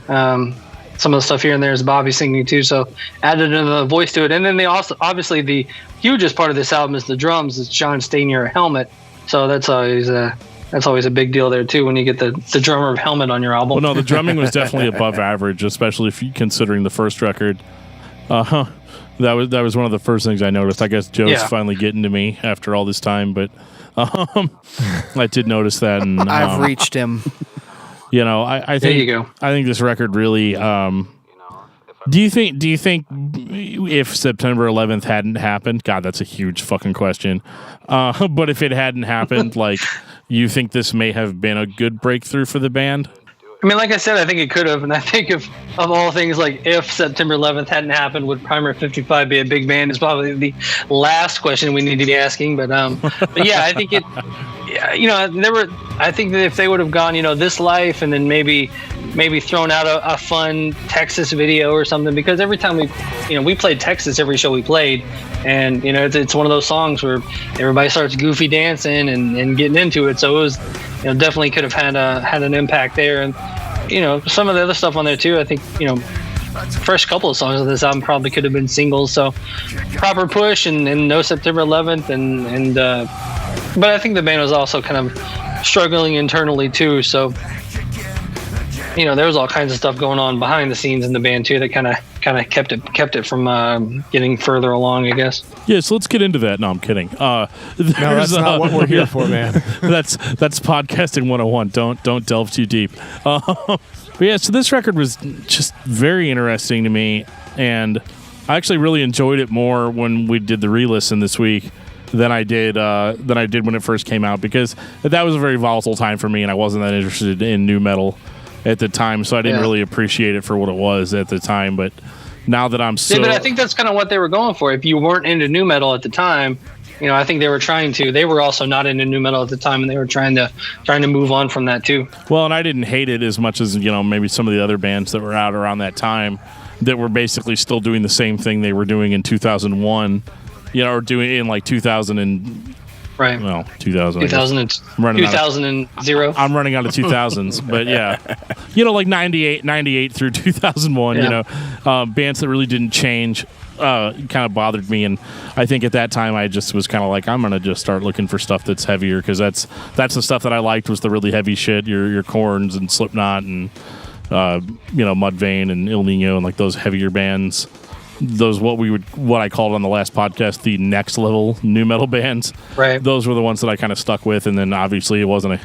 Some of the stuff here and there is Bobby singing too, so added another voice to it. And then they also, obviously, the hugest part of this album is the drums. It's John Stanier Helmet, so that's always a big deal there too when you get the drummer of Helmet on your album. Well, no, the drumming was definitely above average, especially if you considering the first record. That was one of the first things I noticed. I guess Joe's finally getting to me after all this time, but I did notice that. And I've reached him. You know, I think there you go. I think this record really. Do you think if September 11th hadn't happened? God, that's a huge fucking question. But if it hadn't happened, like, you think this may have been a good breakthrough for the band? I mean, like I said, I think it could have, and I think of all things, like, if September 11th hadn't happened, would Primer 55 be a big band? Is probably the last question we need to be asking. But yeah, I think it. You know, I think that if they would have gone, you know, This Life, and then maybe thrown out a fun Texas video or something, because every time we played Texas every show we played, and you know, it's one of those songs where everybody starts goofy dancing and getting into it. So it was, you know, definitely could have had an impact there. And you know, some of the other stuff on there too, I think, you know, first couple of songs of this album probably could have been singles. So Proper Push and No September 11th and but I think the band was also kind of struggling internally too. So, you know, there was all kinds of stuff going on behind the scenes in the band too that kind of kept it from getting further along, I guess. Yeah, so let's get into that. No, I'm kidding. No, that's not what we're here for, man. That's podcasting 101. Don't delve too deep. But yeah, so this record was just very interesting to me, and I actually really enjoyed it more when we did the re-listen this week than I did when it first came out, because that was a very volatile time for me, and I wasn't that interested in nu metal at the time, so I didn't really appreciate it for what it was at the time. But now that I'm so... Yeah, but I think that's kind of what they were going for. If you weren't into nu metal at the time, you know, I think they were trying to. They were also not into nu metal at the time, and they were trying to move on from that too. Well, and I didn't hate it as much as, you know, maybe some of the other bands that were out around that time that were basically still doing the same thing they were doing in 2001, you know, or doing in like 2000 and Right. Well, 2000. 2000 I'm running out of 2000s, but yeah. Like 98 through 2001, Yeah. Bands that really didn't change kind of bothered me, and I think at that time I just was kind of like, I'm going to just start looking for stuff that's heavier, because that's the stuff that I liked, was the really heavy shit, your Korns and Slipknot and Mudvayne and Il Niño and like those heavier bands. Those what I called on the last podcast the next level nu metal bands. Right. Those were the ones that I kind of stuck with, and then obviously it wasn't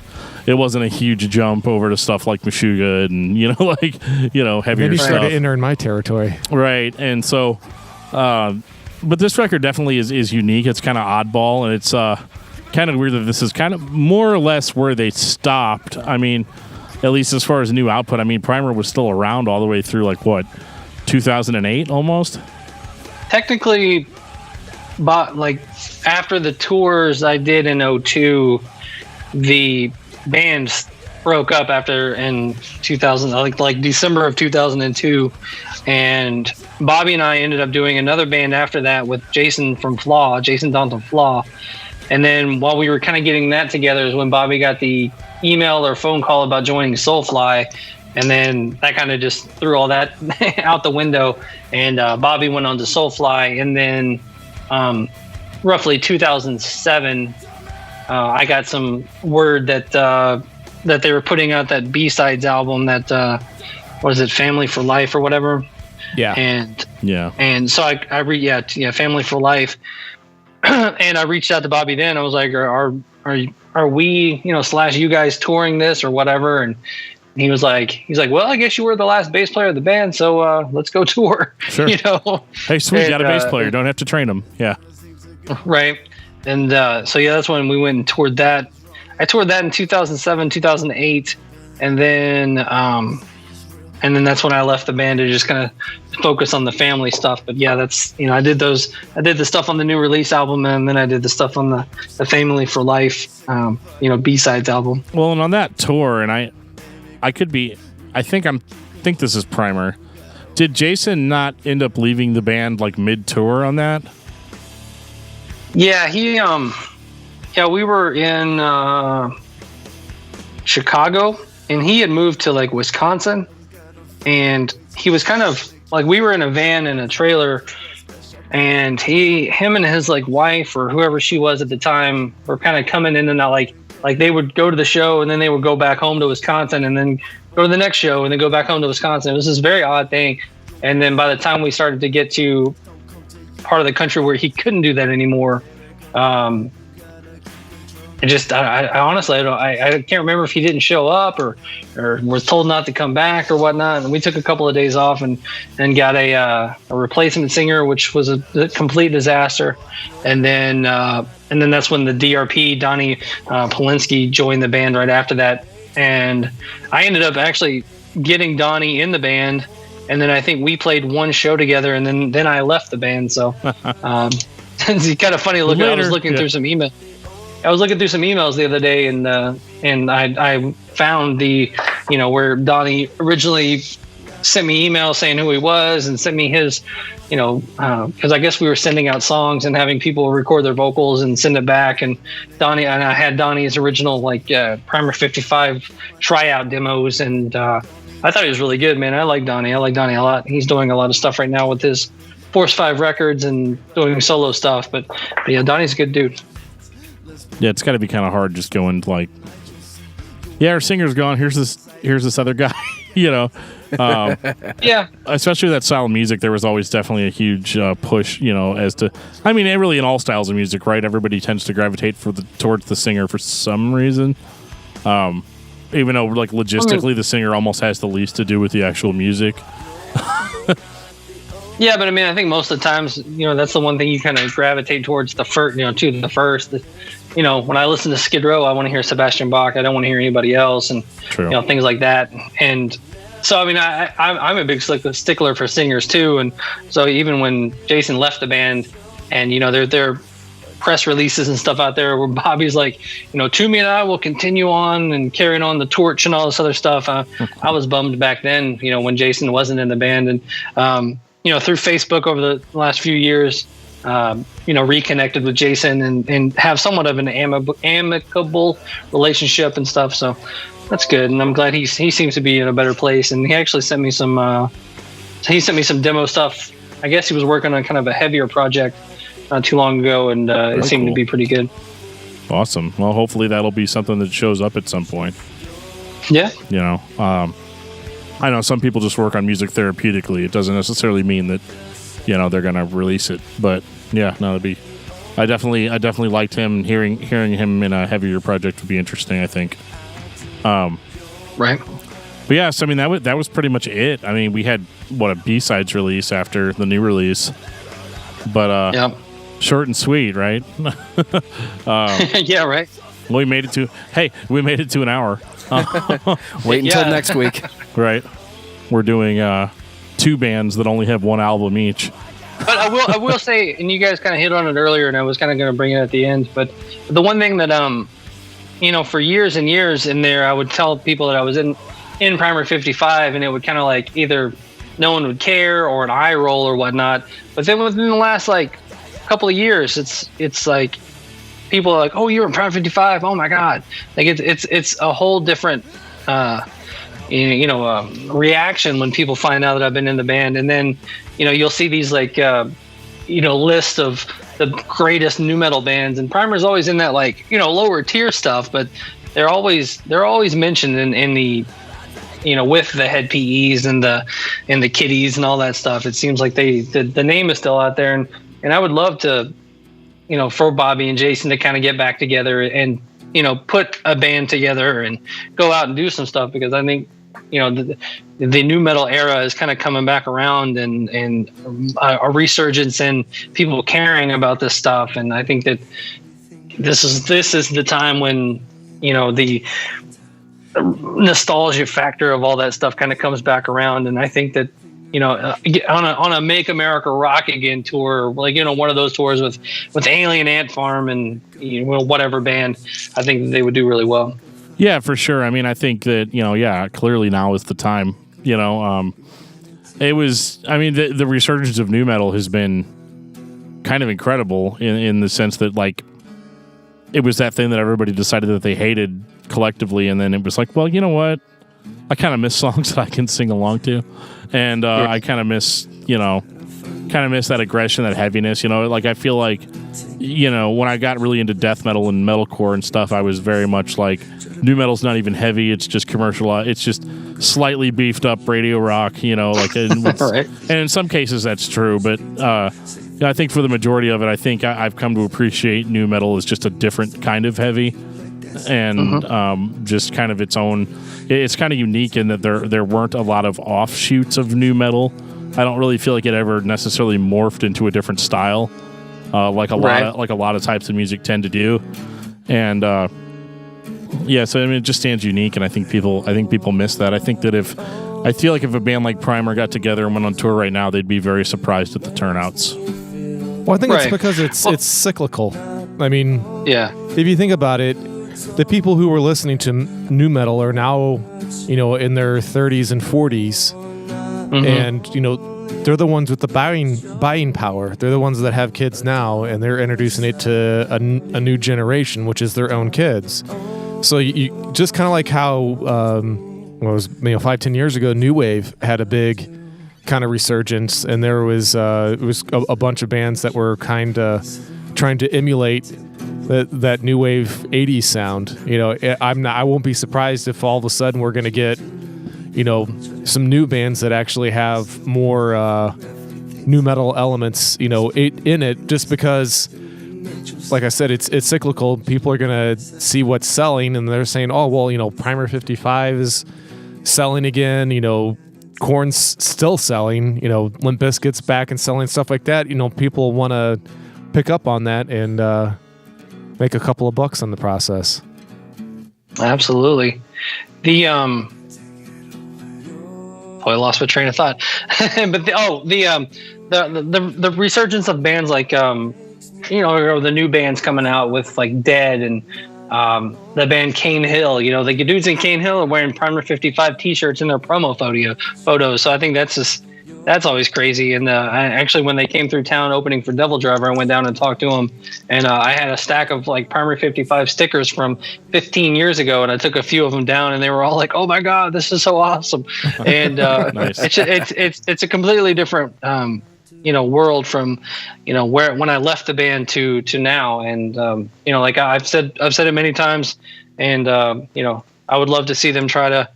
a huge jump over to stuff like Meshuggah and heavier Then you stuff. started entering my territory. Right, and so, but this record definitely is unique. It's kind of oddball, and it's kind of weird that this is kind of more or less where they stopped. I mean, at least as far as new output. I mean, Primer was still around all the way through 2008 almost. Technically, but after the tours I did in 2002, the band broke up in 2000, like December of 2002, and Bobby and I ended up doing another band after that with Jason Danton Flaw. And then while we were kind of getting that together is when Bobby got the email or phone call about joining Soulfly. And then that kind of just threw all that out the window. And Bobby went on to Soulfly. And then roughly 2007, I got some word that they were putting out that B-Sides album that, was it Family for Life or whatever? Yeah. And so I Family for Life. And I reached out to Bobby then. I was like, are we, / you guys touring this or whatever? And he was like, well, I guess you were the last bass player of the band, so let's go tour. Sure. Hey, sweet, you got a bass player. Don't have to train him. Yeah. Right. And that's when we went and toured that. I toured that in 2007, 2008, and then that's when I left the band to just kind of focus on the family stuff. But yeah, that's I did the stuff on the new release album, and then I did the stuff on the Family for Life B-Sides album. Well, and on that tour, and I think this is Primer. Did Jason not end up leaving the band mid-tour on that? Yeah, we were in Chicago, and he had moved to Wisconsin, and he was kind of we were in a van in a trailer, and him and his wife or whoever she was at the time were kind of coming in and out like they would go to the show and then they would go back home to Wisconsin and then go to the next show and then go back home to Wisconsin. It was this very odd thing. And then by the time we started to get to part of the country where he couldn't do that anymore, I honestly, I can't remember if he didn't show up or was told not to come back or whatnot. And we took a couple of days off and got a replacement singer, which was a complete disaster. And then that's when the DRP, Donnie Polinsky, joined the band right after that. And I ended up actually getting Donnie in the band. And then I think we played one show together, and then I left the band. So it's kind of funny looking. I was looking through some emails. I was looking through some emails the other day, and I found the where Donnie originally sent me emails saying who he was and sent me his because I guess we were sending out songs and having people record their vocals and send it back, and I had Donnie's original Primer 55 tryout demos, and I thought he was really good, man. I like Donnie a lot. He's doing a lot of stuff right now with his Force 5 records and doing solo stuff, but yeah, Donnie's a good dude. Yeah, it's got to be kind of hard just going our singer's gone. Here's this other guy, Yeah. Especially with that style of music, there was always definitely a huge push, as to, really in all styles of music, right? Everybody tends to gravitate towards the singer for some reason. Even though logistically the singer almost has the least to do with the actual music. Yeah, but I think most of the times, that's the one thing you kind of gravitate towards the first, when I listen to Skid Row, I want to hear Sebastian Bach. I don't want to hear anybody else, and True. Things like that. And so, I'm a big stickler for singers too. And so even when Jason left the band, and there are press releases and stuff out there where Bobby's like, Toomey and I will continue on and carrying on the torch and all this other stuff. I was bummed back then, when Jason wasn't in the band, and through Facebook over the last few years, reconnected with Jason and have somewhat of an amicable relationship and stuff. So that's good, and I'm glad he seems to be in a better place. And he actually sent me some demo stuff. I guess he was working on kind of a heavier project not too long ago, and it seemed to be pretty good. Awesome. Well, hopefully that'll be something that shows up at some point. Yeah. I know some people just work on music therapeutically. It doesn't necessarily mean that, they're going to release it. But yeah, no, I definitely liked him. Hearing him in a heavier project would be interesting, I think. Right. But yeah, so I mean that was pretty much it. I mean, we had a B-sides release after the new release. But short and sweet, right? Yeah, right. We made it to an hour. Wait until next week. Right. We're doing 2 bands that only have 1 album each. But I will say, and you guys kind of hit on it earlier, and I was kind of going to bring it at the end, but the one thing that for years and years in there, I would tell people that I was in Primer 55, and it would kind of like either no one would care or an eye roll or whatnot. But then within the last like couple of years, it's like people are like, "Oh, you're in Primer 55! Oh my God!" Like it's a whole different reaction when people find out that I've been in the band. And then you'll see these like list of the greatest nu metal bands, and Primer's always in that like lower tier stuff, but they're always mentioned in the with the head PEs and the kitties and all that stuff. It seems like the name is still out there, and I would love to for Bobby and Jason to kind of get back together and put a band together and go out and do some stuff, because I think the nu metal era is kind of coming back around, and a resurgence in people caring about this stuff. And I think that this is the time when the nostalgia factor of all that stuff kind of comes back around. And I think that on a Make America Rock Again tour, like one of those tours with Alien Ant Farm and whatever band, I think that they would do really well. Yeah, for sure. I mean, I think that, clearly now is the time. It was, I mean, the resurgence of nu metal has been kind of incredible in the sense that, like, it was that thing that everybody decided that they hated collectively, and then it was like, well, you know what? I kind of miss songs that I can sing along to, and I kind of miss, that aggression, that heaviness. Like I feel like, when I got really into death metal and metalcore and stuff, I was very much like, nu metal's not even heavy; it's just commercial. It's just slightly beefed up radio rock. And in some cases that's true, but I think for the majority of it, I think I've come to appreciate nu metal as just a different kind of heavy, and just kind of its own. It's kind of unique in that there weren't a lot of offshoots of nu metal. I don't really feel like it ever necessarily morphed into a different style, like a lot of types of music tend to do, and so I mean it just stands unique, and I think people miss that. I think that I feel like if a band like Primer got together and went on tour right now, they'd be very surprised at the turnouts. Well, I think it's because it's cyclical. I mean, if you think about it, the people who were listening to nu metal are now, in their 30s and 40s, and they're the ones with the buying power. They're the ones that have kids now, and they're introducing it to a new generation, which is their own kids. So you just kind of like how it was 5-10 years ago, new wave had a big kind of resurgence, and there was it was a bunch of bands that were kind of trying to emulate that new wave 80s sound. I won't be surprised if all of a sudden we're going to get some new bands that actually have more nu metal elements in it, just because, like I said, it's cyclical. People are going to see what's selling, and they're saying, oh well, Primer 55 is selling again, Korn's still selling, Limp Bizkit's back and selling, stuff like that. People want to pick up on that and make a couple of bucks on the process. Absolutely. I lost my train of thought. But the resurgence of bands like the new bands coming out with like Dead and the band Cane Hill. The dudes in Cane Hill are wearing Primer 55 t-shirts in their promo photos. So I think that's just That's always crazy. And actually, when they came through town opening for Devil Driver, I went down and talked to them. And I had a stack of like Primary 55 stickers from 15 years ago. And I took a few of them down and they were all like, oh my God, this is so awesome. And Nice. it's a completely different, world from, when I left the band to now. And, like I've said it many times. And, I would love to see them try to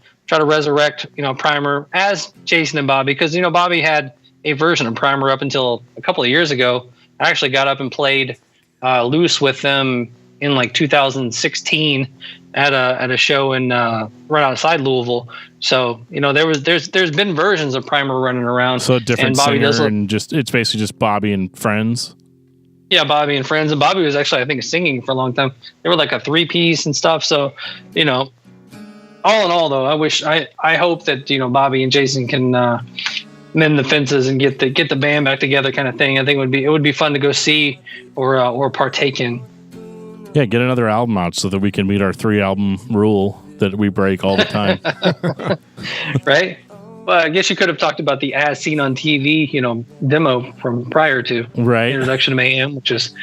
resurrect, Primer as Jason and Bobby, because, Bobby had a version of Primer up until a couple of years ago. I actually got up and played loose with them in like 2016 at a show in right outside Louisville. So, there's been versions of Primer running around. So a different and Bobby singer and it's basically just Bobby and friends. Yeah, Bobby and friends. And Bobby was actually, I think, singing for a long time. They were like a 3-piece and stuff. So, all in all, though, I hope that Bobby and Jason can mend the fences and get the band back together, kind of thing. I think it would be fun to go see or partake in. Yeah, get another album out so that we can meet our 3-album rule that we break all the time. Right. Well, I guess you could have talked about the As Seen on TV, demo from prior to Introduction to Mayhem, which is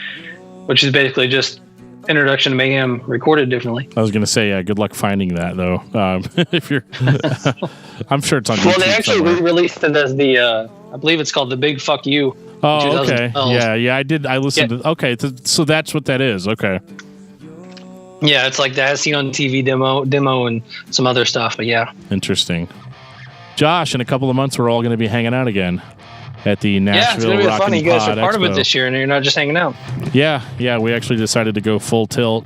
basically just Introduction to Mayhem recorded differently. I was going to say, yeah, good luck finding that, though. If you're, I'm sure it's on YouTube. Well, they actually released it as the, I believe it's called The Big Fuck You. Oh, okay. Yeah, I did. I listened to, okay, so that's what that is. Okay. Yeah, it's like the As Seen on TV demo and some other stuff, but yeah. Interesting. Josh, in a couple of months, we're all going to be hanging out again at the Nashville it's going to be Rock fun. N You guys Pod are part of Expo. it this year, and you're not just hanging out. Yeah, we actually decided to go full tilt.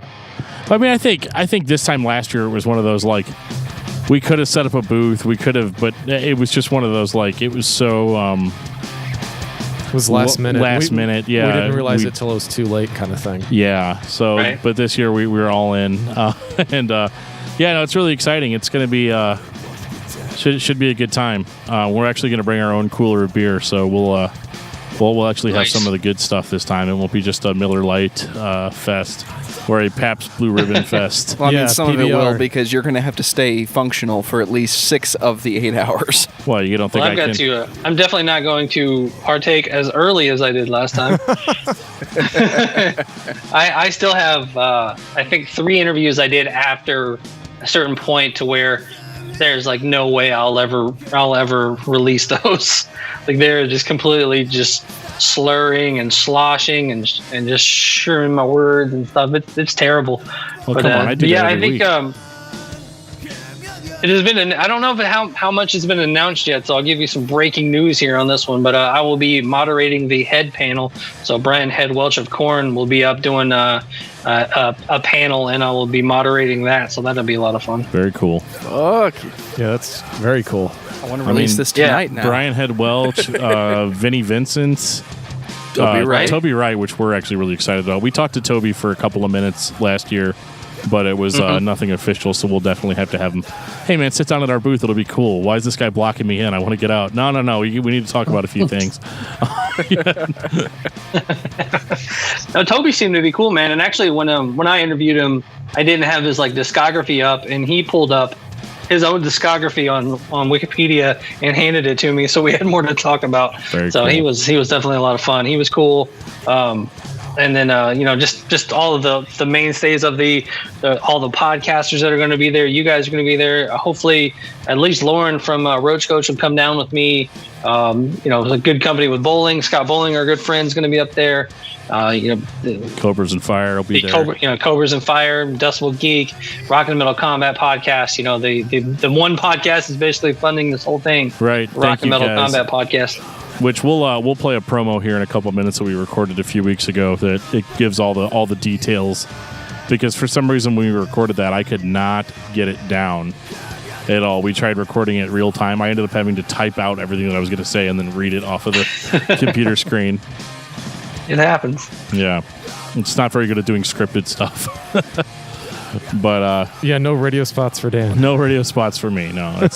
I mean, I think this time last year it was one of those, like, we could have set up a booth, we could have, but it was just one of those, like, it was so... it was last minute. Last minute, yeah. We didn't realize it till it was too late, kind of thing. Yeah, so, Right. But this year we were all in. It's really exciting. It's going to be... Should be a good time. We're actually going to bring our own cooler of beer, so we'll actually have Nice. some of the good stuff this time. It won't be just a Miller Lite fest or a Pabst Blue Ribbon fest. Well, I mean, Yeah, some of it PBR. will, because you're going to have to stay functional for at least 6 of the 8 hours. Well, you don't think Well, I can? I'm definitely not going to partake as early as I did last time. I still have, I think, 3 interviews I did after a certain point to where there's like no way I'll ever release those. Like they're just completely just slurring and sloshing and just shirring my words and stuff. It's terrible. Oh, come on, I do that every week. It has been. I don't know how much has been announced yet, so I'll give you some breaking news here on this one. But I will be moderating the Head panel. So Brian Head Welch of Korn will be up doing a panel, and I will be moderating that. So that'll be a lot of fun. Very cool. Fuck. Yeah, that's very cool. I want to release this tonight now. Brian Head Welch, Vinnie Vincent, Toby Wright. Toby Wright, which we're actually really excited about. We talked to Toby for a couple of minutes last year, but it was nothing official, so we'll definitely have to have him. Hey, man, sit down at our booth. It'll be cool. Why is this guy blocking me in? I want to get out. No. We need to talk about a few things. No, Toby seemed to be cool, man. And actually, when I interviewed him, I didn't have his like discography up, and he pulled up his own discography on Wikipedia and handed it to me, so we had more to talk about. Very so cool. he was definitely a lot of fun. He was cool. And then just all of the mainstays of all the podcasters that are going to be there. You guys are going to be there. Hopefully, at least Lauren from Roach Coach will come down with me. A good company with Bowling. Scott Bowling, our good friend, is going to be up there. Cobras and Fire will be there. Cobras and Fire, Decibel Geek, Rock and Metal Combat Podcast. The one podcast is basically funding this whole thing. Right. Rock and Metal guys. Combat Podcast. Which we'll play a promo here in a couple of minutes that we recorded a few weeks ago that it gives all the details, because for some reason when we recorded that I could not get it down at all. We tried recording it real time. I ended up having to type out everything that I was going to say and then read it off of the computer screen. It happens. Yeah, it's not very good at doing scripted stuff. But Yeah, no radio spots for Dan. no radio spots for me. No,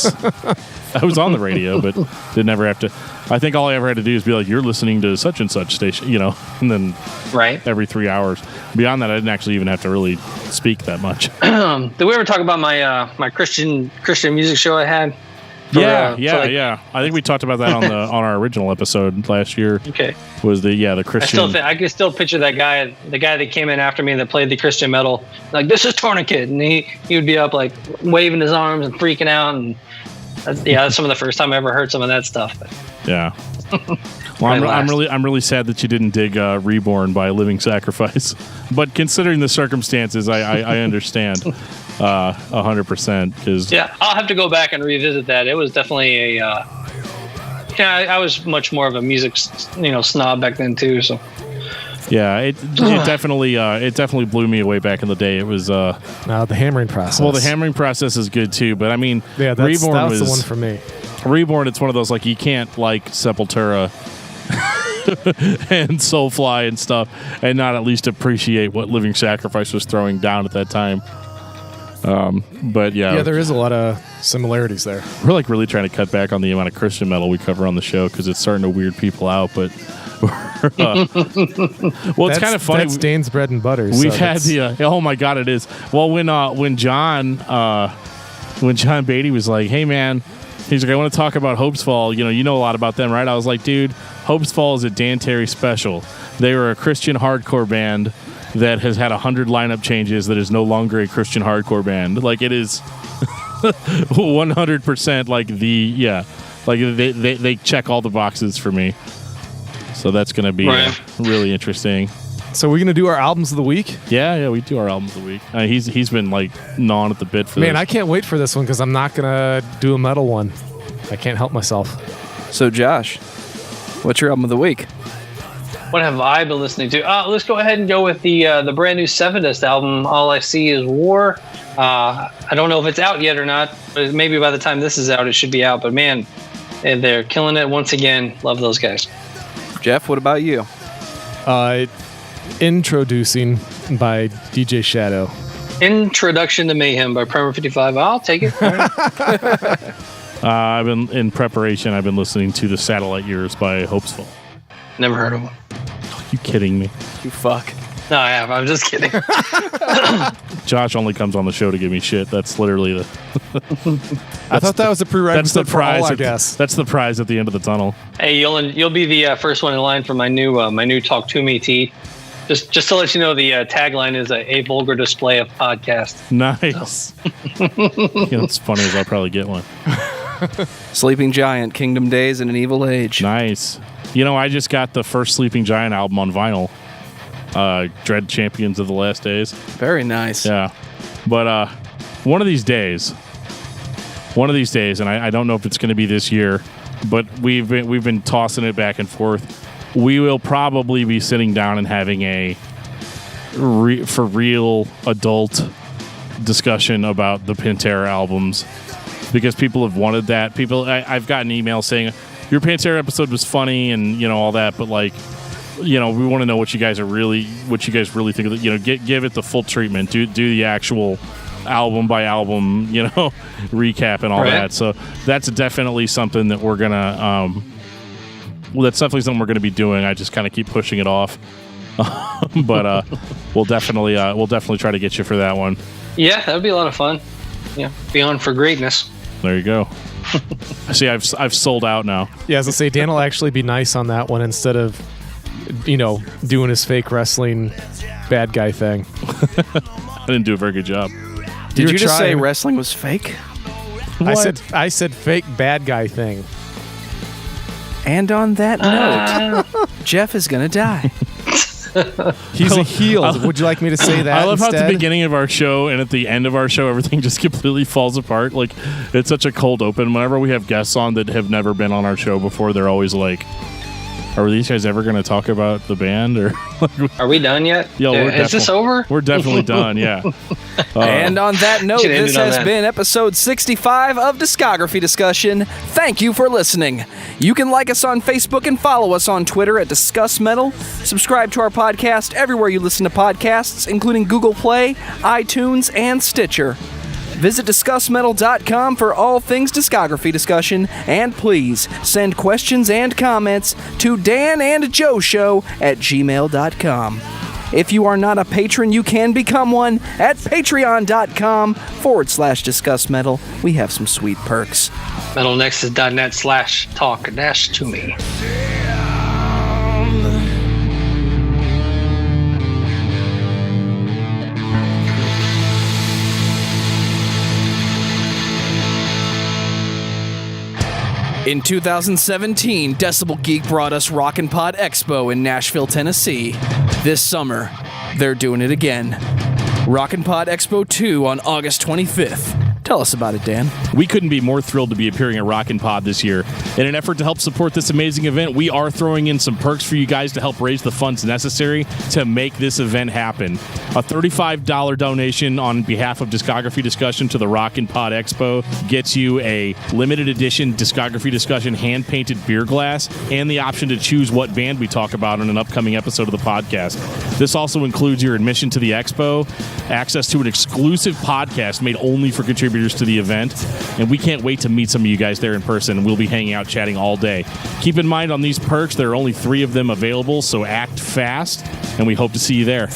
I was on the radio, but didn't ever have to. I think all I ever had to do is be like, "You're listening to such and such station," and then Right. every 3 hours. Beyond that, I didn't actually even have to really speak that much. Did we ever talk about my my Christian music show I had? Yeah. I think we talked about that on our original episode last year. Okay. Was the Christian? I can still picture the guy that came in after me that played the Christian metal. Like, this is Tourniquet, and he would be up like waving his arms and freaking out, and that's some of the first time I ever heard some of that stuff. But. Yeah. Well, I'm really sad that you didn't dig Reborn by Living Sacrifice, but considering the circumstances, I understand 100%. Because I'll have to go back and revisit that. It was definitely I was much more of a music snob back then too. So it definitely blew me away back in the day. It was the hammering process. Well, the hammering process is good too, but I mean, Reborn was the one for me. Reborn, it's one of those like you can't like Sepultura and Soulfly and stuff and not at least appreciate what Living Sacrifice was throwing down at that time. But there is a lot of similarities there. We're like really trying to cut back on the amount of Christian metal we cover on the show because it's starting to weird people out. But it's kind of funny. That's Dane's bread and butter. We've had oh my god, it is. Well, when John Beatty was like, "Hey man," he's like, "I want to talk about Hope's Fall. You know a lot about them, right?" I was like, "Dude, Hope's Fall is a Dan Terry special. They were a Christian hardcore band that has had 100 lineup changes that is no longer a Christian hardcore band. Like it is 100% like they check all the boxes for me. So that's going to be really interesting." So we're going to do our albums of the week? Yeah, we do our albums of the week. He's been like gnawing at the bit for this. Man, I can't wait for this one because I'm not going to do a metal one. I can't help myself. So Josh, what's your album of the week? What have I been listening to? Let's go ahead and go with the brand new Seven Dust album, All I See Is War. I don't know if it's out yet or not, but maybe by the time this is out, it should be out. But man, they're killing it once again. Love those guys. Jeff, what about you? Introducing by DJ Shadow. Introduction to Mayhem by Primer 55. I'll take it. I've been in preparation. I've been listening to The Satellite Years by Hope's Fall. Never heard of them. Are you kidding me? You fuck. No, I have. I'm just kidding. Josh only comes on the show to give me shit. That's literally the. I thought that was a prerequisite for all, I guess. That's the prize at the end of the tunnel. Hey, you'll be the first one in line for my new Talk Toomey tee. Just to let you know, the tagline is a vulgar display of podcast. Nice. So. It's funny as I'll probably get one. Sleeping Giant, Kingdom Days in an Evil Age. Nice. I just got the first Sleeping Giant album on vinyl. Dread Champions of the Last Days. Very nice. Yeah. But one of these days, and I don't know if it's going to be this year, but we've been tossing it back and forth. We will probably be sitting down and having a for real adult discussion about the Pantera albums because people have wanted that. I've gotten emails saying your Pantera episode was funny and all that, but like we want to know what you guys really think of it. Give it the full treatment. Do the actual album by album recap and all that. So that's definitely something that we're gonna that's definitely something we're gonna be doing. I just kind of keep pushing it off. But we'll definitely try to get you for that one. Yeah, that would be a lot of fun. Yeah, Beyond for Greatness. There you go. See, I've sold out now. Yeah, as I say, Dan will actually be nice on that one instead of, doing his fake wrestling bad guy thing. I didn't do a very good job. Did you just say wrestling was fake? What? I said fake bad guy thing. And on that note, Jeff is gonna die. He's a heel. Would you like me to say that? I love instead? how at the beginning of our show and at the end of our show, everything just completely falls apart. Like, it's such a cold open. Whenever we have guests on that have never been on our show before, they're always like, are these guys ever going to talk about the band? Or are we done yet? Is this over? We're definitely done, yeah. And on that note, this has been episode 65 of Discography Discussion. Thank you for listening. You can like us on Facebook and follow us on Twitter at discussmetal. Subscribe to our podcast everywhere you listen to podcasts, including Google Play, iTunes, and Stitcher. Visit discussmetal.com for all things discography discussion, and please send questions and comments to danandjoeshow@gmail.com. If you are not a patron, you can become one at patreon.com/discussmetal. We have some sweet perks. metalnexus.net/talk-to-me. In 2017, Decibel Geek brought us Rock N Pod Expo in Nashville, Tennessee. This summer, they're doing it again. Rock N Pod Expo 2 on August 25th. Tell us about it, Dan. We couldn't be more thrilled to be appearing at Rock N Pod this year. In an effort to help support this amazing event, we are throwing in some perks for you guys to help raise the funds necessary to make this event happen. A $35 donation on behalf of Discography Discussion to the Rock N Pod Expo gets you a limited edition Discography Discussion hand-painted beer glass and the option to choose what band we talk about in an upcoming episode of the podcast. This also includes your admission to the expo, access to an exclusive podcast made only for contributors to the event, and we can't wait to meet some of you guys there in person. We'll be hanging out chatting all day. Keep in mind on these perks, there are only 3 of them available, so act fast, and we hope to see you there.